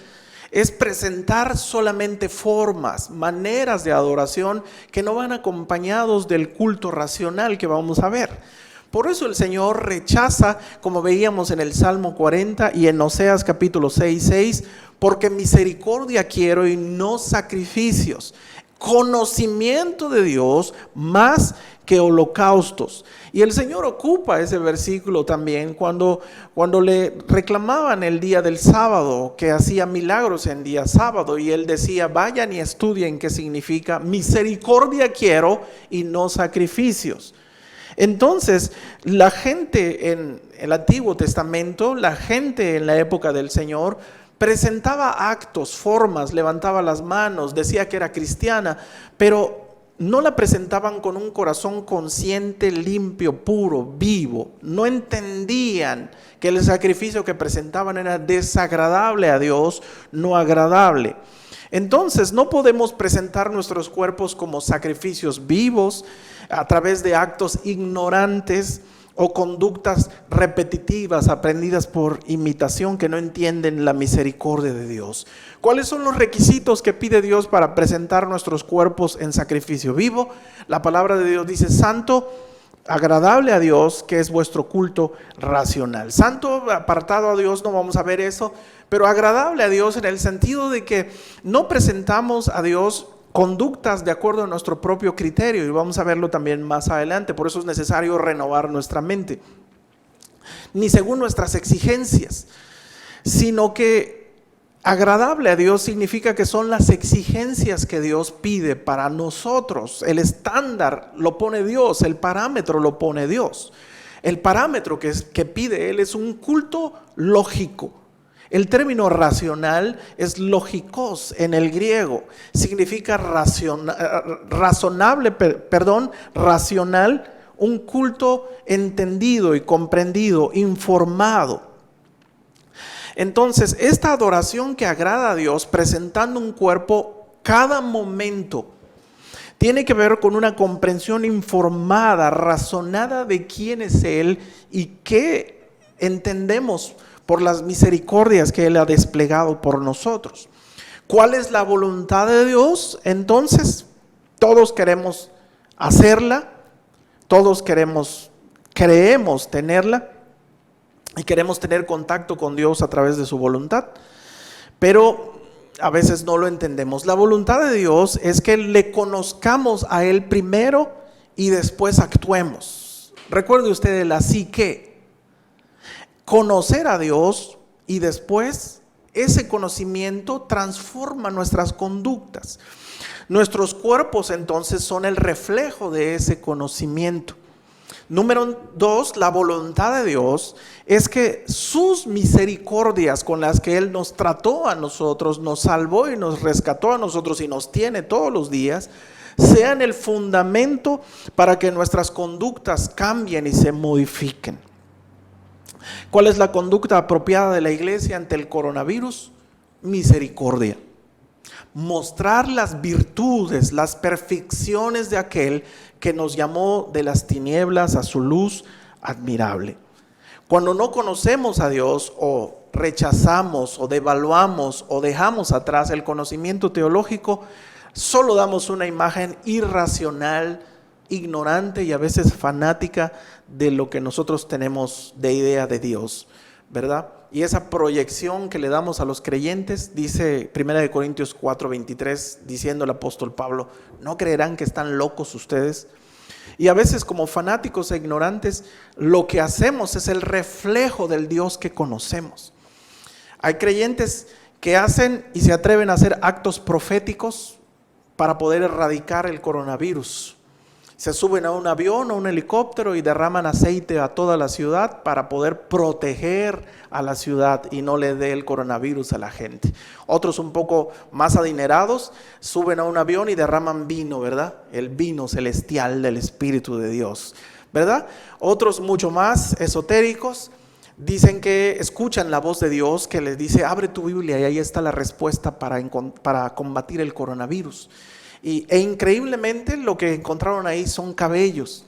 es presentar solamente formas, maneras de adoración que no van acompañados del culto racional que vamos a ver. Por eso el Señor rechaza, como veíamos en el Salmo 40 y en Oseas capítulo 6, 6, porque misericordia quiero y no sacrificios, conocimiento de Dios más que holocaustos. Y el Señor ocupa ese versículo también cuando le reclamaban el día del sábado, que hacía milagros en día sábado, y él decía: vayan y estudien qué significa misericordia quiero y no sacrificios. Entonces, la gente en el Antiguo Testamento, la gente en la época del Señor, presentaba actos, formas, levantaba las manos, decía que era cristiana, pero no la presentaban con un corazón consciente, limpio, puro, vivo. No entendían que el sacrificio que presentaban era desagradable a Dios, no agradable. Entonces, no podemos presentar nuestros cuerpos como sacrificios vivos a través de actos ignorantes o conductas repetitivas aprendidas por imitación que no entienden la misericordia de Dios. ¿Cuáles son los requisitos que pide Dios para presentar nuestros cuerpos en sacrificio vivo? La palabra de Dios dice: santo, agradable a Dios, que es vuestro culto racional. Santo, apartado a Dios, no vamos a ver eso, pero agradable a Dios en el sentido de que no presentamos a Dios conductas de acuerdo a nuestro propio criterio, y vamos a verlo también más adelante. Por eso es necesario renovar nuestra mente, ni según nuestras exigencias, sino que agradable a Dios significa que son las exigencias que Dios pide para nosotros. El estándar lo pone Dios, el parámetro lo pone Dios. El parámetro que pide Él es un culto lógico. El término racional es lógicos en el griego, significa racional, un culto entendido y comprendido, informado. Entonces, esta adoración que agrada a Dios, presentando un cuerpo cada momento, tiene que ver con una comprensión informada, razonada de quién es Él y qué entendemos por las misericordias que Él ha desplegado por nosotros. ¿Cuál es la voluntad de Dios? Entonces, todos queremos hacerla, todos creemos tenerla y queremos tener contacto con Dios a través de su voluntad, pero a veces no lo entendemos. La voluntad de Dios es que le conozcamos a Él primero y después actuemos. Recuerde usted el así que. Conocer a Dios y después ese conocimiento transforma nuestras conductas. Nuestros cuerpos entonces son el reflejo de ese conocimiento. Número 2, la voluntad de Dios es que sus misericordias con las que Él nos trató a nosotros, nos salvó y nos rescató a nosotros y nos tiene todos los días, sean el fundamento para que nuestras conductas cambien y se modifiquen. ¿Cuál es la conducta apropiada de la iglesia ante el coronavirus? Misericordia. Mostrar las virtudes, las perfecciones de aquel que nos llamó de las tinieblas a su luz admirable. Cuando no conocemos a Dios o rechazamos o devaluamos o dejamos atrás el conocimiento teológico, solo damos una imagen irracional, ignorante y a veces fanática de lo que nosotros tenemos de idea de Dios, ¿verdad? Y esa proyección que le damos a los creyentes, dice 1 Corintios 4:23, diciendo el apóstol Pablo, ¿no creerán que están locos ustedes? Y a veces como fanáticos e ignorantes, lo que hacemos es el reflejo del Dios que conocemos. Hay creyentes que hacen y se atreven a hacer actos proféticos para poder erradicar el coronavirus. Se suben a un avión o un helicóptero y derraman aceite a toda la ciudad para poder proteger a la ciudad y no le dé el coronavirus a la gente. Otros un poco más adinerados suben a un avión y derraman vino, ¿verdad? El vino celestial del Espíritu de Dios, ¿verdad? Otros mucho más esotéricos dicen que escuchan la voz de Dios que les dice, abre tu Biblia y ahí está la respuesta para combatir el coronavirus. E increíblemente lo que encontraron ahí son cabellos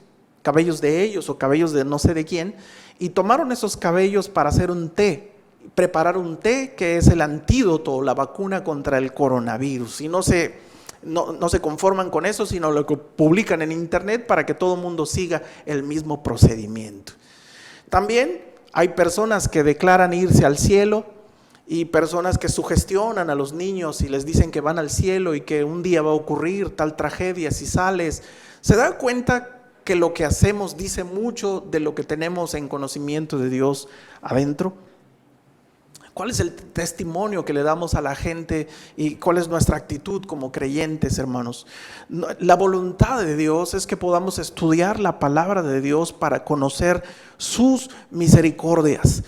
de ellos o cabellos de no sé de quién, y tomaron esos cabellos para hacer un té, preparar un té que es el antídoto, la vacuna contra el coronavirus. Y no se conforman con eso, sino lo que publican en internet para que todo el mundo siga el mismo procedimiento. También hay personas que declaran irse al cielo y personas que sugestionan a los niños y les dicen que van al cielo y que un día va a ocurrir tal tragedia si sales. ¿Se da cuenta que lo que hacemos dice mucho de lo que tenemos en conocimiento de Dios adentro? ¿Cuál es el testimonio que le damos a la gente y cuál es nuestra actitud como creyentes, hermanos? La voluntad de Dios es que podamos estudiar la palabra de Dios para conocer sus misericordias.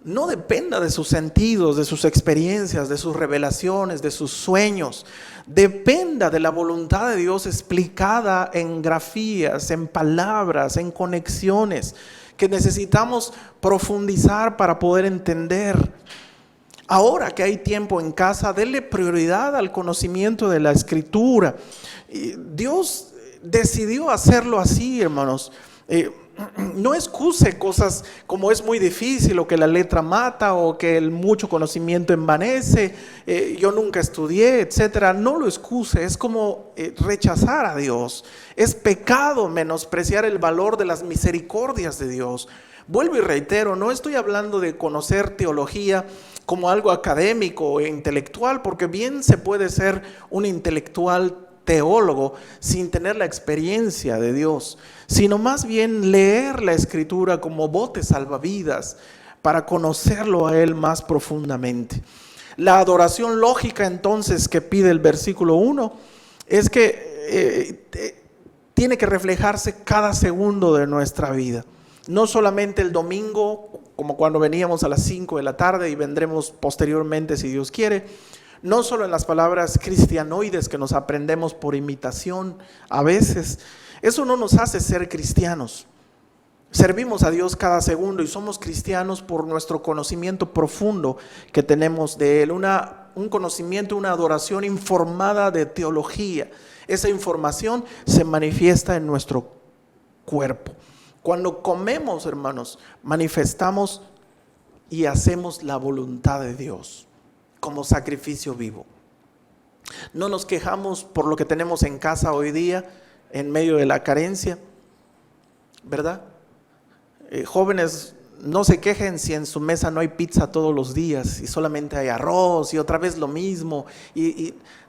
No dependa de sus sentidos, de sus experiencias, de sus revelaciones, de sus sueños. Dependa de la voluntad de Dios explicada en grafías, en palabras, en conexiones que necesitamos profundizar para poder entender. Ahora que hay tiempo en casa, denle prioridad al conocimiento de la Escritura. Dios decidió hacerlo así, hermanos. No excuse cosas como es muy difícil o que la letra mata o que el mucho conocimiento envanece, yo nunca estudié, etcétera. No lo excuse, es como rechazar a Dios. Es pecado menospreciar el valor de las misericordias de Dios. Vuelvo y reitero, no estoy hablando de conocer teología como algo académico e intelectual, porque bien se puede ser un intelectual teólogo sin tener la experiencia de Dios, sino más bien leer la Escritura como bote salvavidas para conocerlo a Él más profundamente. La adoración lógica entonces que pide el versículo 1 es que tiene que reflejarse cada segundo de nuestra vida. No solamente el domingo, como cuando veníamos a las 5 de la tarde y vendremos posteriormente si Dios quiere. No solo en las palabras cristianoides que nos aprendemos por imitación a veces. Eso no nos hace ser cristianos. Servimos a Dios cada segundo y somos cristianos por nuestro conocimiento profundo que tenemos de Él. Un conocimiento, una adoración informada de teología. Esa información se manifiesta en nuestro cuerpo. Cuando comemos, hermanos, manifestamos y hacemos la voluntad de Dios como sacrificio vivo. No nos quejamos por lo que tenemos en casa hoy día, en medio de la carencia, ¿verdad? Jóvenes, no se quejen si en su mesa no hay pizza todos los días y solamente hay arroz y otra vez lo mismo.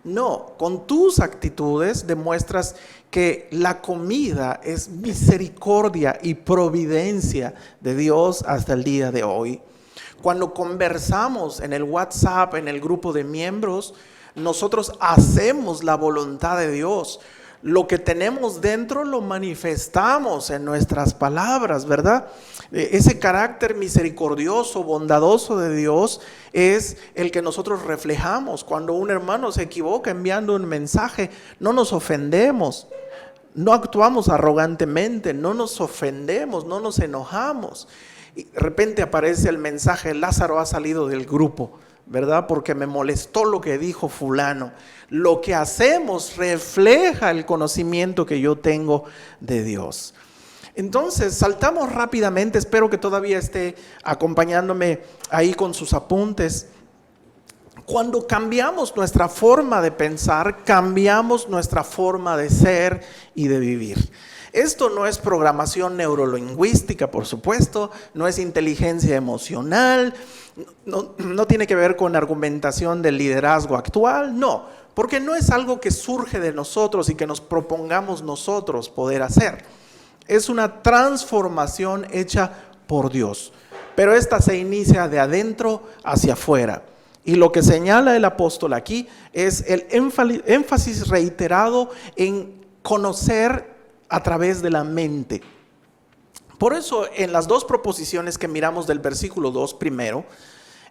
No, con tus actitudes demuestras que la comida es misericordia y providencia de Dios hasta el día de hoy. Cuando conversamos en el WhatsApp, en el grupo de miembros, nosotros hacemos la voluntad de Dios. lo que tenemos dentro lo manifestamos en nuestras palabras, ¿verdad? Ese carácter misericordioso, bondadoso de Dios es el que nosotros reflejamos. Cuando un hermano se equivoca enviando un mensaje, no nos ofendemos, no actuamos arrogantemente, no nos ofendemos, no nos enojamos. Y de repente aparece el mensaje: Lázaro ha salido del grupo, ¿verdad? Porque me molestó lo que dijo fulano. Lo que hacemos refleja el conocimiento que yo tengo de Dios. Entonces saltamos rápidamente, espero que todavía esté acompañándome ahí con sus apuntes. Cuando cambiamos nuestra forma de pensar, cambiamos nuestra forma de ser y de vivir. Esto no es programación neurolingüística, por supuesto, no es inteligencia emocional, no tiene que ver con argumentación del liderazgo actual, no, porque no es algo que surge de nosotros y que nos propongamos nosotros poder hacer. Es una transformación hecha por Dios, pero esta se inicia de adentro hacia afuera. Y lo que señala el apóstol aquí es el énfasis reiterado en conocer a través de la mente. Por eso en las dos proposiciones que miramos del versículo 2 primero,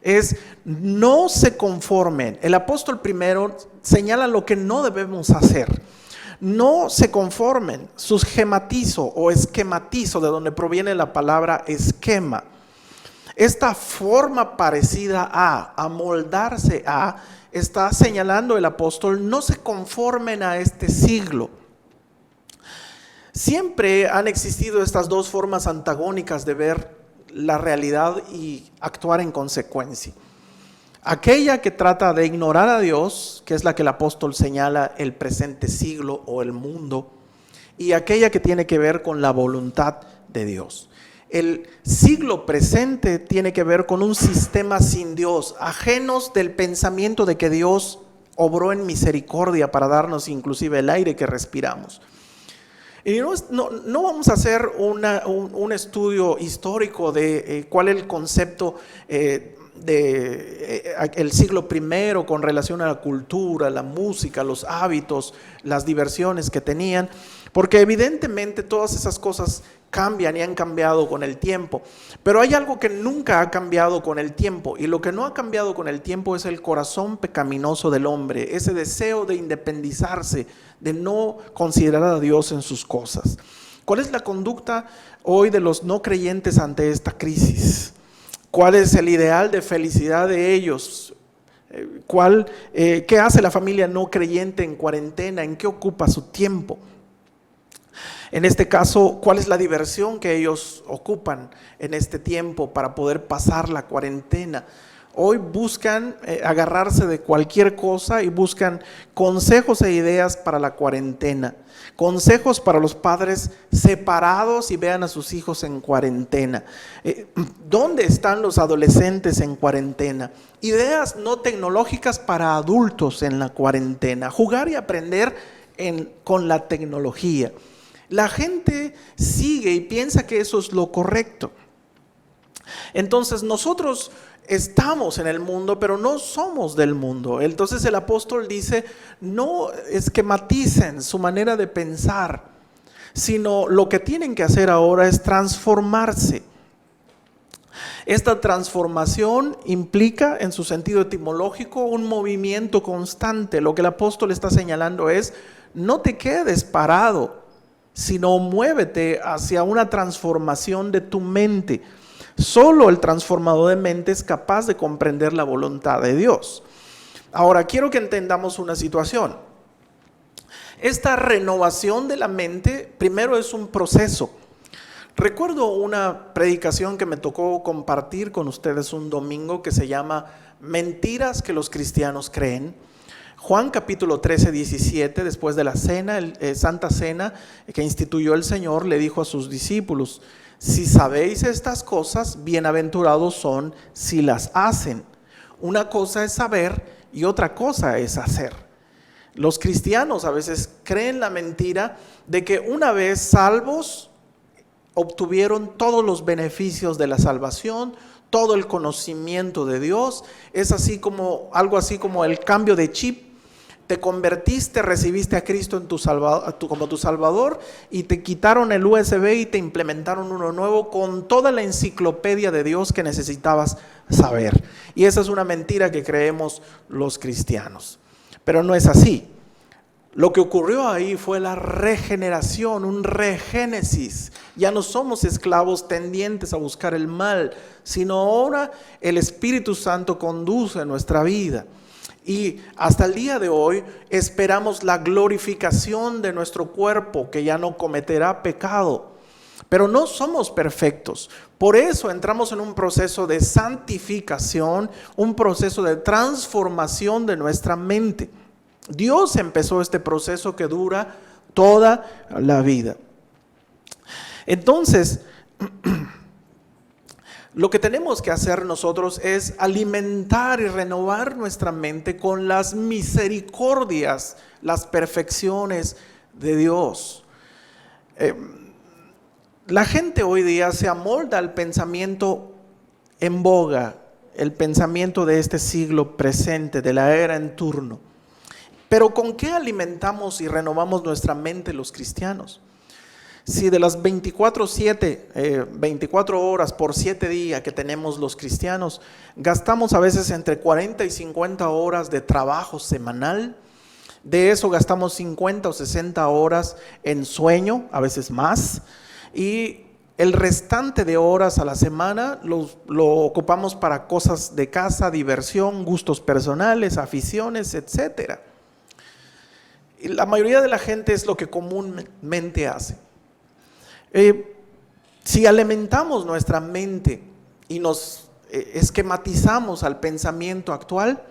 es no se conformen. El apóstol primero señala lo que no debemos hacer. No se conformen, schematizo o esquematizo, de donde proviene la palabra esquema. Esta forma parecida a, amoldarse a, está señalando el apóstol: no se conformen a este siglo. Siempre han existido estas dos formas antagónicas de ver la realidad y actuar en consecuencia. Aquella que trata de ignorar a Dios, que es la que el apóstol señala, el presente siglo o el mundo, y aquella que tiene que ver con la voluntad de Dios. El siglo presente tiene que ver con un sistema sin Dios, ajenos del pensamiento de que Dios obró en misericordia para darnos inclusive el aire que respiramos. Y no vamos a hacer un estudio histórico de cuál es el concepto el siglo primero con relación a la cultura, la música, los hábitos, las diversiones que tenían, porque evidentemente todas esas cosas cambian y han cambiado con el tiempo, pero hay algo que nunca ha cambiado con el tiempo, y lo que no ha cambiado con el tiempo es el corazón pecaminoso del hombre, ese deseo de independizarse, de no considerar a Dios en sus cosas. ¿Cuál es la conducta hoy de los no creyentes ante esta crisis? ¿Cuál es el ideal de felicidad de ellos? ¿Qué hace la familia no creyente en cuarentena? ¿En qué ocupa su tiempo? En este caso, ¿cuál es la diversión que ellos ocupan en este tiempo para poder pasar la cuarentena? Hoy buscan agarrarse de cualquier cosa y buscan consejos e ideas para la cuarentena. Consejos para los padres separados y vean a sus hijos en cuarentena. ¿Dónde están los adolescentes en cuarentena? Ideas no tecnológicas para adultos en la cuarentena. Jugar y aprender con la tecnología. La gente sigue y piensa que eso es lo correcto. Entonces nosotros estamos en el mundo, pero no somos del mundo. Entonces el apóstol dice: no esquematicen su manera de pensar, sino lo que tienen que hacer ahora es transformarse. Esta transformación implica, en su sentido etimológico, un movimiento constante. Lo que el apóstol está señalando es: no te quedes parado, sino muévete hacia una transformación de tu mente. Solo el transformador de mente es capaz de comprender la voluntad de Dios. Ahora, quiero que entendamos una situación. Esta renovación de la mente, primero, es un proceso. Recuerdo una predicación que me tocó compartir con ustedes un domingo que se llama Mentiras que los cristianos creen. Juan capítulo 13, 17, después de la cena, Santa Cena que instituyó el Señor, le dijo a sus discípulos: si sabéis estas cosas, bienaventurados son si las hacen. Una cosa es saber y otra cosa es hacer. Los cristianos a veces creen la mentira de que una vez salvos, obtuvieron todos los beneficios de la salvación, todo el conocimiento de Dios. Es algo así como el cambio de chip. te convertiste, recibiste a Cristo en como tu Salvador y te quitaron el USB y te implementaron uno nuevo con toda la enciclopedia de Dios que necesitabas saber. Y esa es una mentira que creemos los cristianos. Pero no es así. Lo que ocurrió ahí fue la regeneración, un regénesis. Ya no somos esclavos tendientes a buscar el mal, sino ahora el Espíritu Santo conduce nuestra vida. Y hasta el día de hoy esperamos la glorificación de nuestro cuerpo, que ya no cometerá pecado. Pero no somos perfectos. Por eso entramos en un proceso de santificación, un proceso de transformación de nuestra mente. Dios empezó este proceso que dura toda la vida. Entonces, lo que tenemos que hacer nosotros es alimentar y renovar nuestra mente con las misericordias, las perfecciones de Dios. La gente hoy día se amolda al pensamiento en boga, el pensamiento de este siglo presente, de la era en turno. Pero ¿con qué alimentamos y renovamos nuestra mente los cristianos? Si de las 24 horas por 7 días que tenemos los cristianos, gastamos a veces entre 40 y 50 horas de trabajo semanal, de eso gastamos 50 o 60 horas en sueño, a veces más, y el restante de horas a la semana lo ocupamos para cosas de casa, diversión, gustos personales, aficiones, etcétera. Y la mayoría de la gente es lo que comúnmente hace. Si alimentamos nuestra mente y nos esquematizamos al pensamiento actual,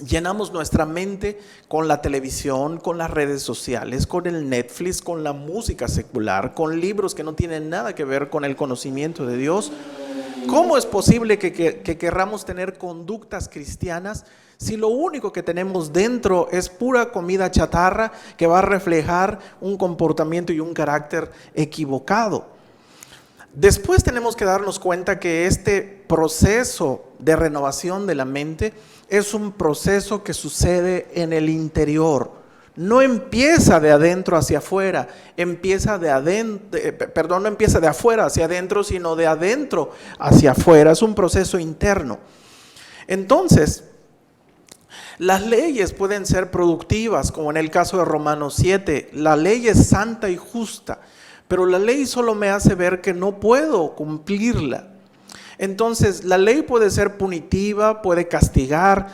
llenamos nuestra mente con la televisión, con las redes sociales, con el Netflix, con la música secular, con libros que no tienen nada que ver con el conocimiento de Dios. ¿Cómo es posible que querramos tener conductas cristianas si lo único que tenemos dentro es pura comida chatarra que va a reflejar un comportamiento y un carácter equivocado? Después tenemos que darnos cuenta que este proceso de renovación de la mente es un proceso que sucede en el interior. No empieza de adentro hacia afuera, no empieza de afuera hacia adentro, sino de adentro hacia afuera. Es un proceso interno. Entonces, las leyes pueden ser productivas, como en el caso de Romanos 7. La ley es santa y justa, pero la ley solo me hace ver que no puedo cumplirla. Entonces, la ley puede ser punitiva, puede castigar,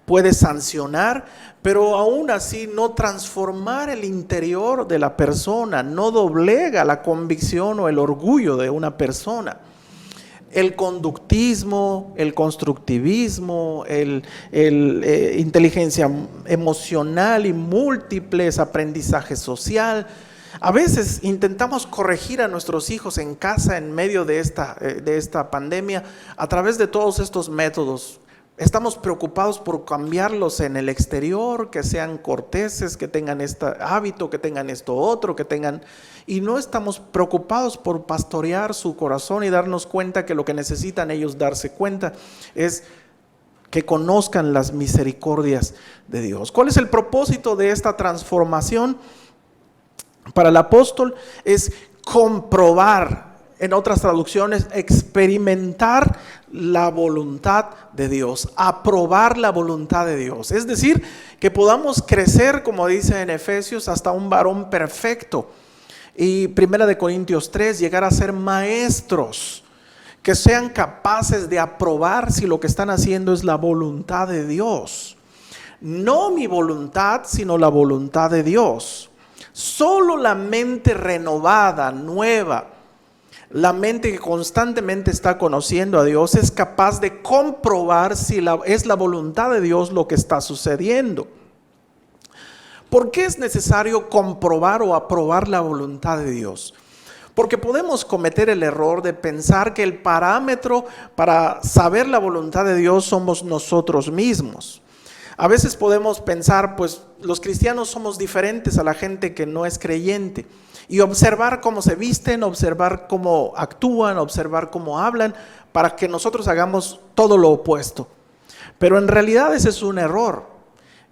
puede sancionar, pero aún así no transformar el interior de la persona, no doblega la convicción o el orgullo de una persona. El conductismo, el constructivismo, inteligencia emocional y múltiples, aprendizaje social. A veces intentamos corregir a nuestros hijos en casa en medio de esta pandemia a través de todos estos métodos. Estamos preocupados por cambiarlos en el exterior, que sean corteses, que tengan este hábito, que tengan esto otro, y no estamos preocupados por pastorear su corazón y darnos cuenta que lo que necesitan ellos darse cuenta es que conozcan las misericordias de Dios. ¿Cuál es el propósito de esta transformación? Para el apóstol es comprobar, en otras traducciones, experimentar la voluntad de Dios, aprobar la voluntad de Dios. Es decir, que podamos crecer, como dice en Efesios, hasta un varón perfecto. Y 1 Corintios 3, llegar a ser maestros, que sean capaces de aprobar si lo que están haciendo es la voluntad de Dios. No mi voluntad, sino la voluntad de Dios. Solo la mente renovada, nueva, la mente que constantemente está conociendo a Dios es capaz de comprobar si es la voluntad de Dios lo que está sucediendo. ¿Por qué es necesario comprobar o aprobar la voluntad de Dios? Porque podemos cometer el error de pensar que el parámetro para saber la voluntad de Dios somos nosotros mismos. A veces podemos pensar, pues los cristianos somos diferentes a la gente que no es creyente, y observar cómo se visten, observar cómo actúan, observar cómo hablan, para que nosotros hagamos todo lo opuesto. Pero en realidad ese es un error.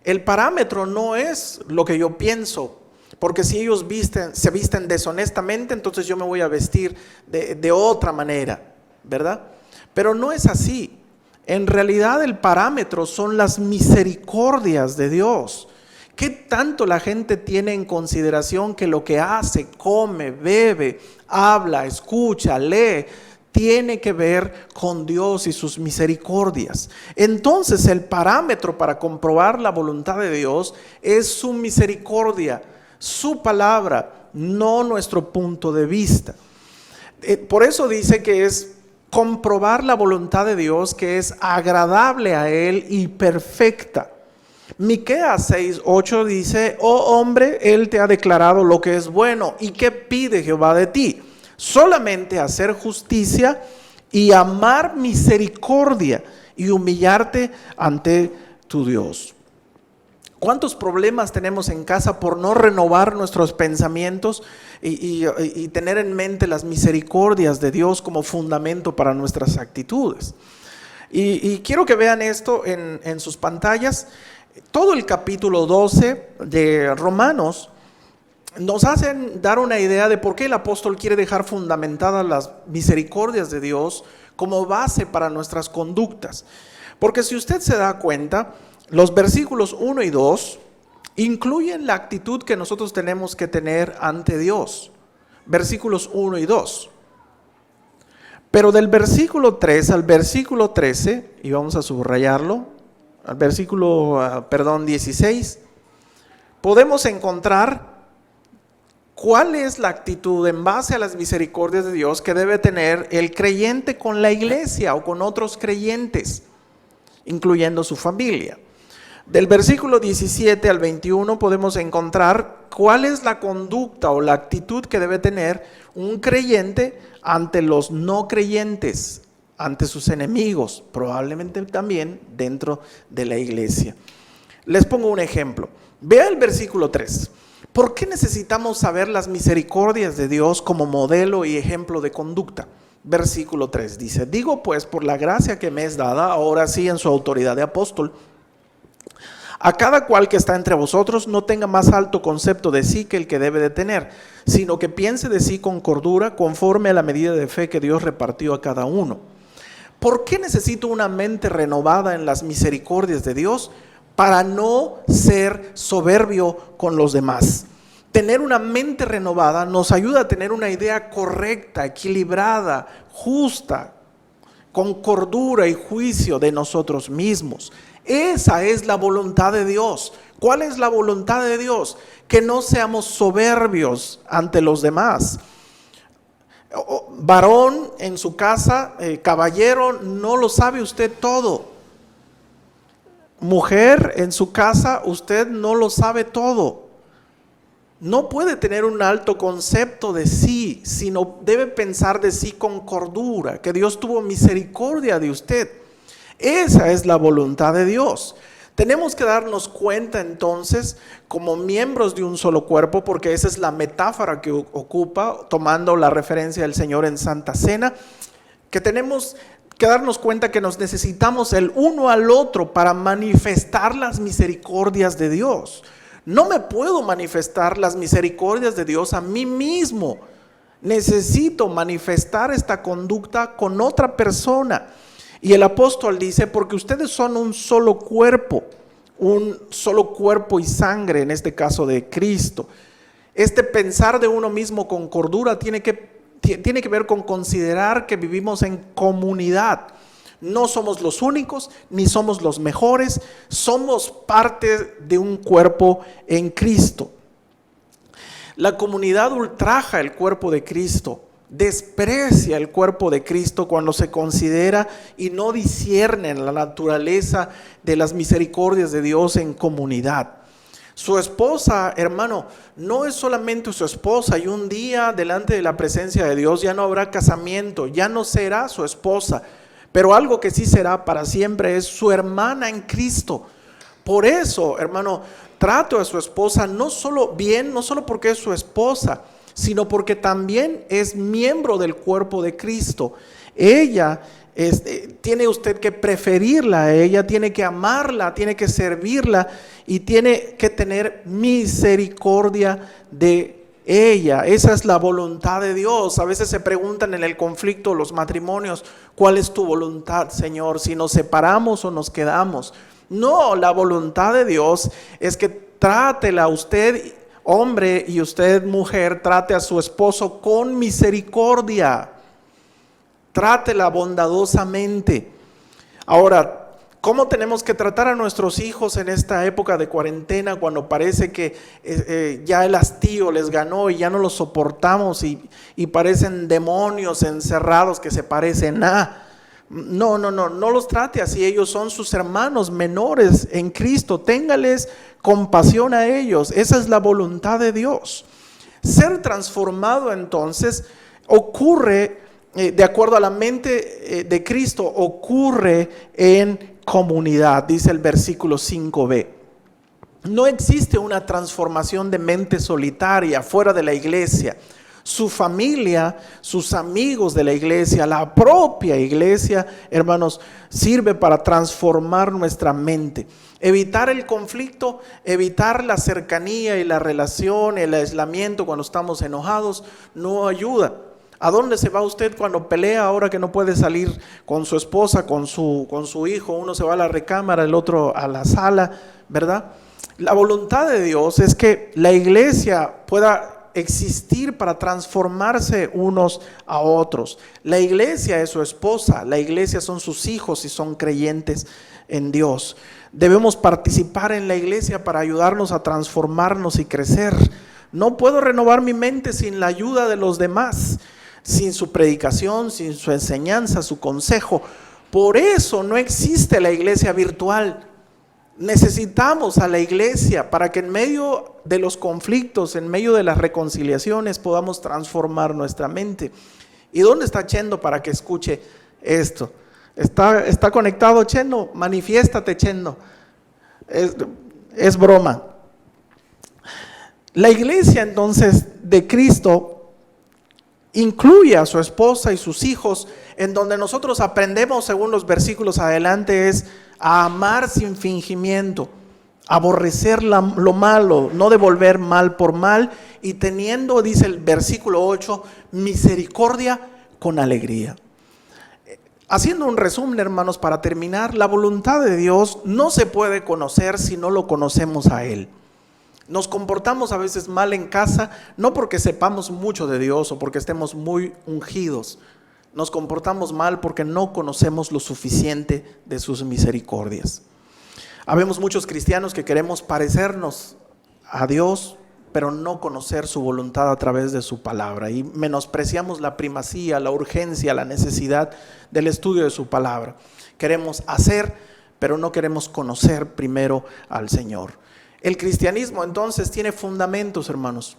El parámetro no es lo que yo pienso, porque si ellos se visten deshonestamente, entonces yo me voy a vestir de otra manera, ¿verdad? Pero no es así. En realidad el parámetro son las misericordias de Dios. ¿Qué tanto la gente tiene en consideración que lo que hace, come, bebe, habla, escucha, lee, tiene que ver con Dios y sus misericordias? Entonces el parámetro para comprobar la voluntad de Dios es su misericordia, su palabra, no nuestro punto de vista. Por eso dice que es comprobar la voluntad de Dios, que es agradable a Él y perfecta. Miqueas 6:8 dice: oh hombre, Él te ha declarado lo que es bueno. ¿Y qué pide Jehová de ti? Solamente hacer justicia y amar misericordia y humillarte ante tu Dios. ¿Cuántos problemas tenemos en casa por no renovar nuestros pensamientos y tener en mente las misericordias de Dios como fundamento para nuestras actitudes? Y quiero que vean esto en sus pantallas. Todo el capítulo 12 de Romanos nos hacen dar una idea de por qué el apóstol quiere dejar fundamentadas las misericordias de Dios como base para nuestras conductas. Porque si usted se da cuenta, los versículos 1 y 2 incluyen la actitud que nosotros tenemos que tener ante Dios. Versículos 1 y 2. Pero del versículo 3 al versículo 13, y vamos a subrayarlo, al versículo 16, podemos encontrar cuál es la actitud en base a las misericordias de Dios que debe tener el creyente con la iglesia o con otros creyentes, incluyendo su familia. Del versículo 17 al 21 podemos encontrar cuál es la conducta o la actitud que debe tener un creyente ante los no creyentes, ante sus enemigos, probablemente también dentro de la iglesia. Les pongo un ejemplo. Vea el versículo 3. ¿Por qué necesitamos saber las misericordias de Dios como modelo y ejemplo de conducta? Versículo 3 dice: digo pues, por la gracia que me es dada, ahora sí en su autoridad de apóstol, a cada cual que está entre vosotros no tenga más alto concepto de sí que el que debe de tener, sino que piense de sí con cordura, conforme a la medida de fe que Dios repartió a cada uno. ¿Por qué necesito una mente renovada en las misericordias de Dios? Para no ser soberbio con los demás. Tener una mente renovada nos ayuda a tener una idea correcta, equilibrada, justa, con cordura y juicio de nosotros mismos. Esa es la voluntad de Dios. ¿Cuál es la voluntad de Dios? Que no seamos soberbios ante los demás. Varón en su casa, caballero, no lo sabe usted todo. Mujer en su casa, usted no lo sabe todo. No puede tener un alto concepto de sí, sino debe pensar de sí con cordura, que Dios tuvo misericordia de usted. Esa es la voluntad de Dios. Tenemos que darnos cuenta entonces, como miembros de un solo cuerpo, porque esa es la metáfora que ocupa, tomando la referencia del Señor en Santa Cena, que tenemos que darnos cuenta que nos necesitamos el uno al otro para manifestar las misericordias de Dios. No me puedo manifestar las misericordias de Dios a mí mismo. Necesito manifestar esta conducta con otra persona. Y el apóstol dice: porque ustedes son un solo cuerpo y sangre, en este caso de Cristo. Este pensar de uno mismo con cordura tiene que ver con considerar que vivimos en comunidad. No somos los únicos, ni somos los mejores, somos parte de un cuerpo en Cristo. La comunidad ultraja el cuerpo de Cristo, desprecia el cuerpo de Cristo cuando se considera y no discierne la naturaleza de las misericordias de Dios en comunidad. Su esposa, hermano, no es solamente su esposa, y un día delante de la presencia de Dios ya no habrá casamiento, ya no será su esposa, pero algo que sí será para siempre es su hermana en Cristo. Por eso, hermano, trato a su esposa no solo porque es su esposa, sino porque también es miembro del cuerpo de Cristo. Ella Tiene usted que preferirla a ella, tiene que amarla, tiene que servirla y tiene que tener misericordia de ella. Esa es la voluntad de Dios. A veces se preguntan en el conflicto los matrimonios, ¿cuál es tu voluntad, Señor? Si nos separamos o nos quedamos. No, la voluntad de Dios es que trátela usted, hombre, y usted, mujer, trate a su esposo con misericordia. Trátela bondadosamente. Ahora, ¿cómo tenemos que tratar a nuestros hijos en esta época de cuarentena cuando parece que ya el hastío les ganó y ya no los soportamos y parecen demonios encerrados que se parecen a? No los trate así. Ellos son sus hermanos menores en Cristo. Téngales compasión a ellos. Esa es la voluntad de Dios. Ser transformado entonces ocurre de acuerdo a la mente de Cristo, ocurre en comunidad, dice el versículo 5b. No existe una transformación de mente solitaria fuera de la iglesia. Su familia, sus amigos de la iglesia, la propia iglesia, hermanos, sirve para transformar nuestra mente. Evitar el conflicto, evitar la cercanía y la relación, el aislamiento cuando estamos enojados, no ayuda. ¿A dónde se va usted cuando pelea ahora que no puede salir con su esposa, con su hijo? Uno se va a la recámara, el otro a la sala, ¿verdad? La voluntad de Dios es que la iglesia pueda existir para transformarse unos a otros. La iglesia es su esposa, la iglesia son sus hijos y son creyentes en Dios. Debemos participar en la iglesia para ayudarnos a transformarnos y crecer. No puedo renovar mi mente sin la ayuda de los demás, sin su predicación, sin su enseñanza, su consejo. Por eso no existe la iglesia virtual. Necesitamos a la iglesia para que en medio de los conflictos, en medio de las reconciliaciones, podamos transformar nuestra mente. ¿Y dónde está Chendo para que escuche esto? ¿Está conectado, Chendo? Manifiéstate, Chendo. Es broma. La iglesia entonces de Cristo incluye a su esposa y sus hijos, en donde nosotros aprendemos, según los versículos adelante, es a amar sin fingimiento, aborrecer lo malo, no devolver mal por mal, y teniendo, dice el versículo 8, misericordia con alegría. Haciendo un resumen, hermanos, para terminar, la voluntad de Dios no se puede conocer si no lo conocemos a Él. Nos comportamos a veces mal en casa, no porque sepamos mucho de Dios o porque estemos muy ungidos. Nos comportamos mal porque no conocemos lo suficiente de sus misericordias. Habemos muchos cristianos que queremos parecernos a Dios, pero no conocer su voluntad a través de su palabra. Y menospreciamos la primacía, la urgencia, la necesidad del estudio de su palabra. Queremos hacer, pero no queremos conocer primero al Señor. El cristianismo entonces tiene fundamentos, hermanos.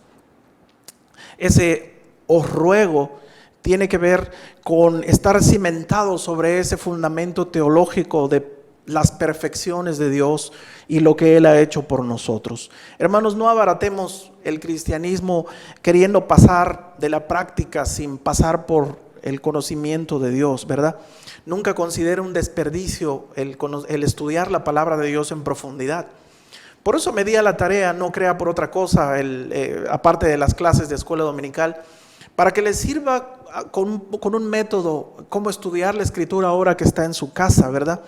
Ese os ruego tiene que ver con estar cimentado sobre ese fundamento teológico de las perfecciones de Dios y lo que Él ha hecho por nosotros. Hermanos, no abaratemos el cristianismo queriendo pasar de la práctica sin pasar por el conocimiento de Dios, ¿verdad? Nunca considere un desperdicio el estudiar la palabra de Dios en profundidad. Por eso me di a la tarea, no crea por otra cosa, aparte de las clases de escuela dominical, para que les sirva con un método, cómo estudiar la escritura ahora que está en su casa, ¿verdad?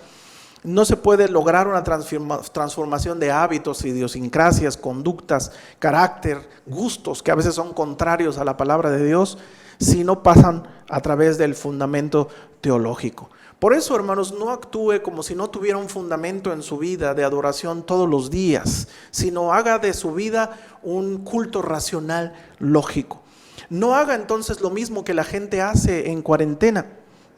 No se puede lograr una transformación de hábitos, idiosincrasias, conductas, carácter, gustos, que a veces son contrarios a la palabra de Dios, si no pasan a través del fundamento teológico. Por eso, hermanos, no actúe como si no tuviera un fundamento en su vida de adoración todos los días, sino haga de su vida un culto racional lógico. No haga entonces lo mismo que la gente hace en cuarentena.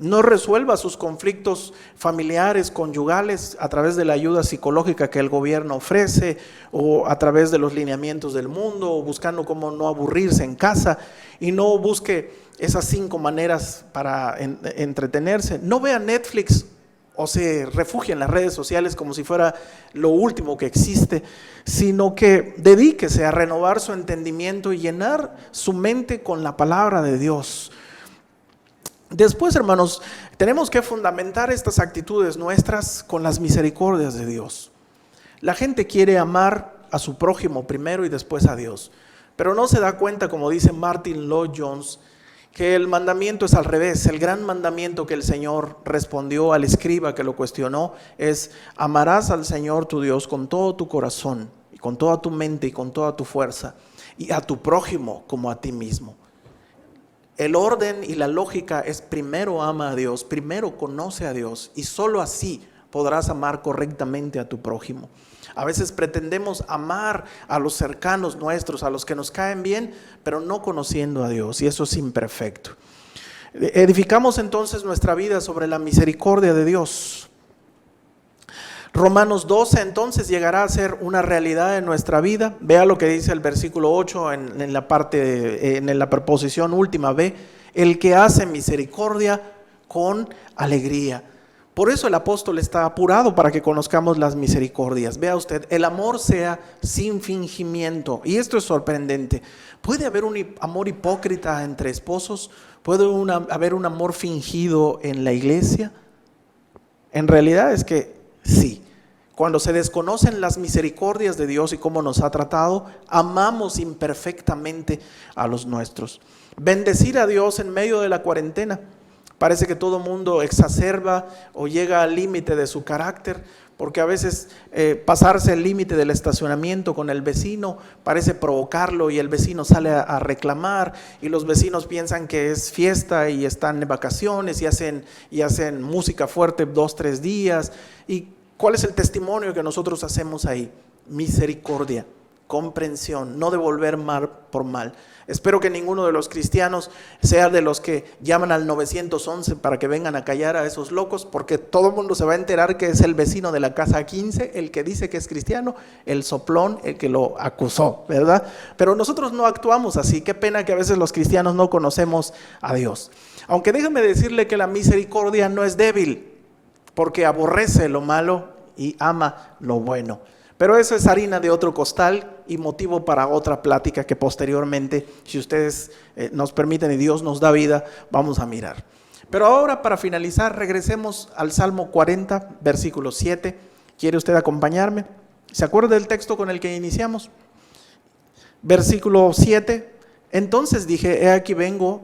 No resuelva sus conflictos familiares, conyugales, a través de la ayuda psicológica que el gobierno ofrece, o a través de los lineamientos del mundo, o buscando cómo no aburrirse en casa, y no busque esas 5 maneras para entretenerse. No vea Netflix o se refugie en las redes sociales como si fuera lo último que existe, sino que dedíquese a renovar su entendimiento y llenar su mente con la palabra de Dios. Después, hermanos, tenemos que fundamentar estas actitudes nuestras con las misericordias de Dios. La gente quiere amar a su prójimo primero y después a Dios, pero no se da cuenta, como dice Martin Lloyd-Jones, que el mandamiento es al revés. El gran mandamiento que el Señor respondió al escriba que lo cuestionó es: amarás al Señor tu Dios con todo tu corazón, y con toda tu mente y con toda tu fuerza, y a tu prójimo como a ti mismo. El orden y la lógica es: primero ama a Dios, primero conoce a Dios, y solo así podrás amar correctamente a tu prójimo. A veces pretendemos amar a los cercanos nuestros, a los que nos caen bien, pero no conociendo a Dios, y eso es imperfecto. Edificamos entonces nuestra vida sobre la misericordia de Dios. Romanos 12 entonces llegará a ser una realidad en nuestra vida. Vea lo que dice el versículo 8 en la preposición última, ve: el que hace misericordia con alegría. Por eso el apóstol está apurado para que conozcamos las misericordias. Vea usted, el amor sea sin fingimiento. Y esto es sorprendente. ¿Puede haber un amor hipócrita entre esposos? ¿Puede haber un amor fingido en la iglesia? En realidad es que sí. Cuando se desconocen las misericordias de Dios y cómo nos ha tratado, amamos imperfectamente a los nuestros. Bendecir a Dios en medio de la cuarentena. Parece que todo mundo exacerba o llega al límite de su carácter, porque a veces pasarse el límite del estacionamiento con el vecino parece provocarlo, y el vecino sale a reclamar, y los vecinos piensan que es fiesta y están de vacaciones y hacen música fuerte 2-3 días. ¿Y cuál es el testimonio que nosotros hacemos ahí? Misericordia, comprensión, no devolver mal por mal. Espero que ninguno de los cristianos sea de los que llaman al 911 para que vengan a callar a esos locos, porque todo el mundo se va a enterar que es el vecino de la casa 15 el que dice que es cristiano, el soplón, el que lo acusó, ¿verdad? Pero nosotros no actuamos así. Qué pena que a veces los cristianos no conocemos a Dios. Aunque déjeme decirle que la misericordia no es débil, porque aborrece lo malo y ama lo bueno. Pero eso es harina de otro costal y motivo para otra plática que posteriormente, si ustedes nos permiten y Dios nos da vida, vamos a mirar. Pero ahora, para finalizar, regresemos al Salmo 40, versículo 7. ¿Quiere usted acompañarme? ¿Se acuerda del texto con el que iniciamos? Versículo 7. Entonces dije: he aquí vengo,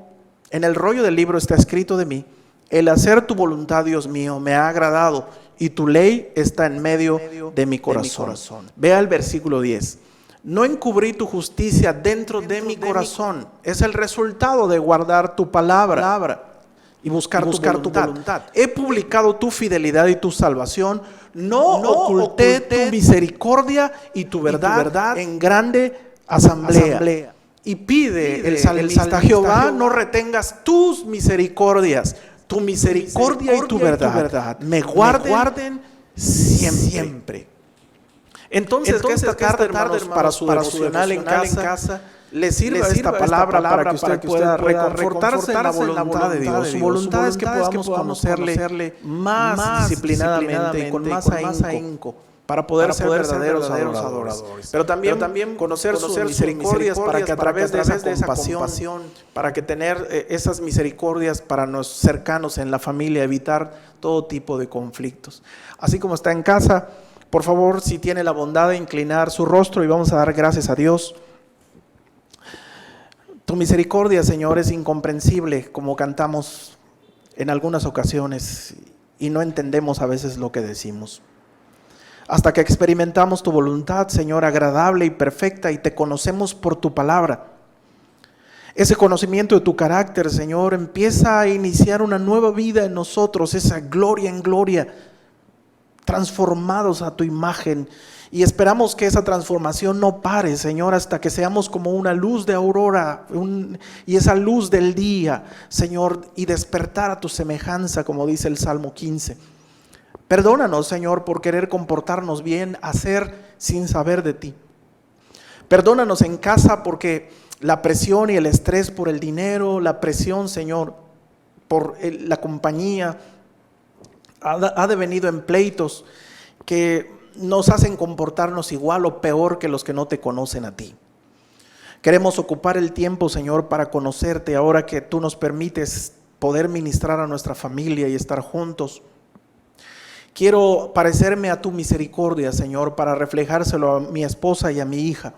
en el rollo del libro está escrito de mí: el hacer tu voluntad, Dios mío, me ha agradado, y tu ley está en medio de mi corazón. Vea el versículo 10. No encubrí tu justicia dentro de mi corazón. Es el resultado de guardar tu palabra y buscar tu voluntad. He publicado tu fidelidad y tu salvación. No oculté tu misericordia y tu verdad en grande asamblea. Y pide el salmista: Jehová, no retengas tus misericordias. Tu misericordia y tu verdad me guarden siempre. Entonces que esta tarde, hermanos, para su devocional en casa, le sirva esta palabra para que usted pueda reconfortarse en la voluntad de Dios. Su voluntad es que podamos conocerle más disciplinadamente y con más ahínco, para poder ser verdaderos adoradores. Pero también conocer sus misericordias, para que a través de esa compasión, para que tener esas misericordias para los cercanos en la familia, evitar todo tipo de conflictos. Así como está en casa, por favor, si tiene la bondad de inclinar su rostro y vamos a dar gracias a Dios. Tu misericordia, Señor, es incomprensible, como cantamos en algunas ocasiones, y no entendemos a veces lo que decimos. Hasta que experimentamos tu voluntad, Señor, agradable y perfecta, y te conocemos por tu palabra. Ese conocimiento de tu carácter, Señor, empieza a iniciar una nueva vida en nosotros, esa gloria en gloria, transformados a tu imagen. Y esperamos que esa transformación no pare, Señor, hasta que seamos como una luz de aurora y esa luz del día, Señor, y despertar a tu semejanza, como dice el Salmo 15. Perdónanos, Señor, por querer comportarnos bien, hacer sin saber de ti. Perdónanos en casa porque la presión y el estrés por el dinero, la presión, Señor, por la compañía, ha devenido en pleitos que nos hacen comportarnos igual o peor que los que no te conocen a ti. Queremos ocupar el tiempo, Señor, para conocerte ahora que tú nos permites poder ministrar a nuestra familia y estar juntos. Quiero parecerme a tu misericordia, Señor, para reflejárselo a mi esposa y a mi hija,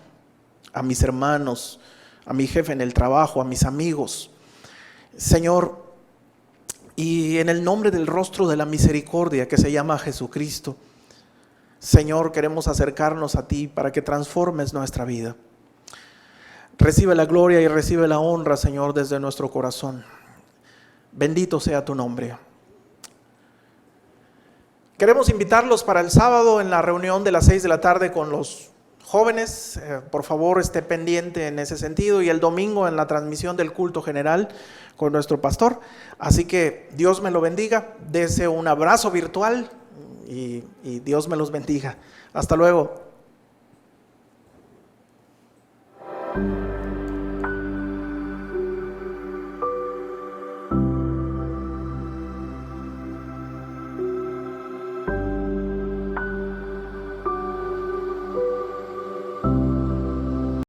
a mis hermanos, a mi jefe en el trabajo, a mis amigos. Señor, y en el nombre del rostro de la misericordia que se llama Jesucristo, Señor, queremos acercarnos a ti para que transformes nuestra vida. Recibe la gloria y recibe la honra, Señor, desde nuestro corazón. Bendito sea tu nombre. Queremos invitarlos para el sábado en la reunión de las 6 de la tarde con los jóvenes. Por favor, esté pendiente en ese sentido. Y el domingo en la transmisión del culto general con nuestro pastor. Así que Dios me lo bendiga. Dese un abrazo virtual y Dios me los bendiga. Hasta luego.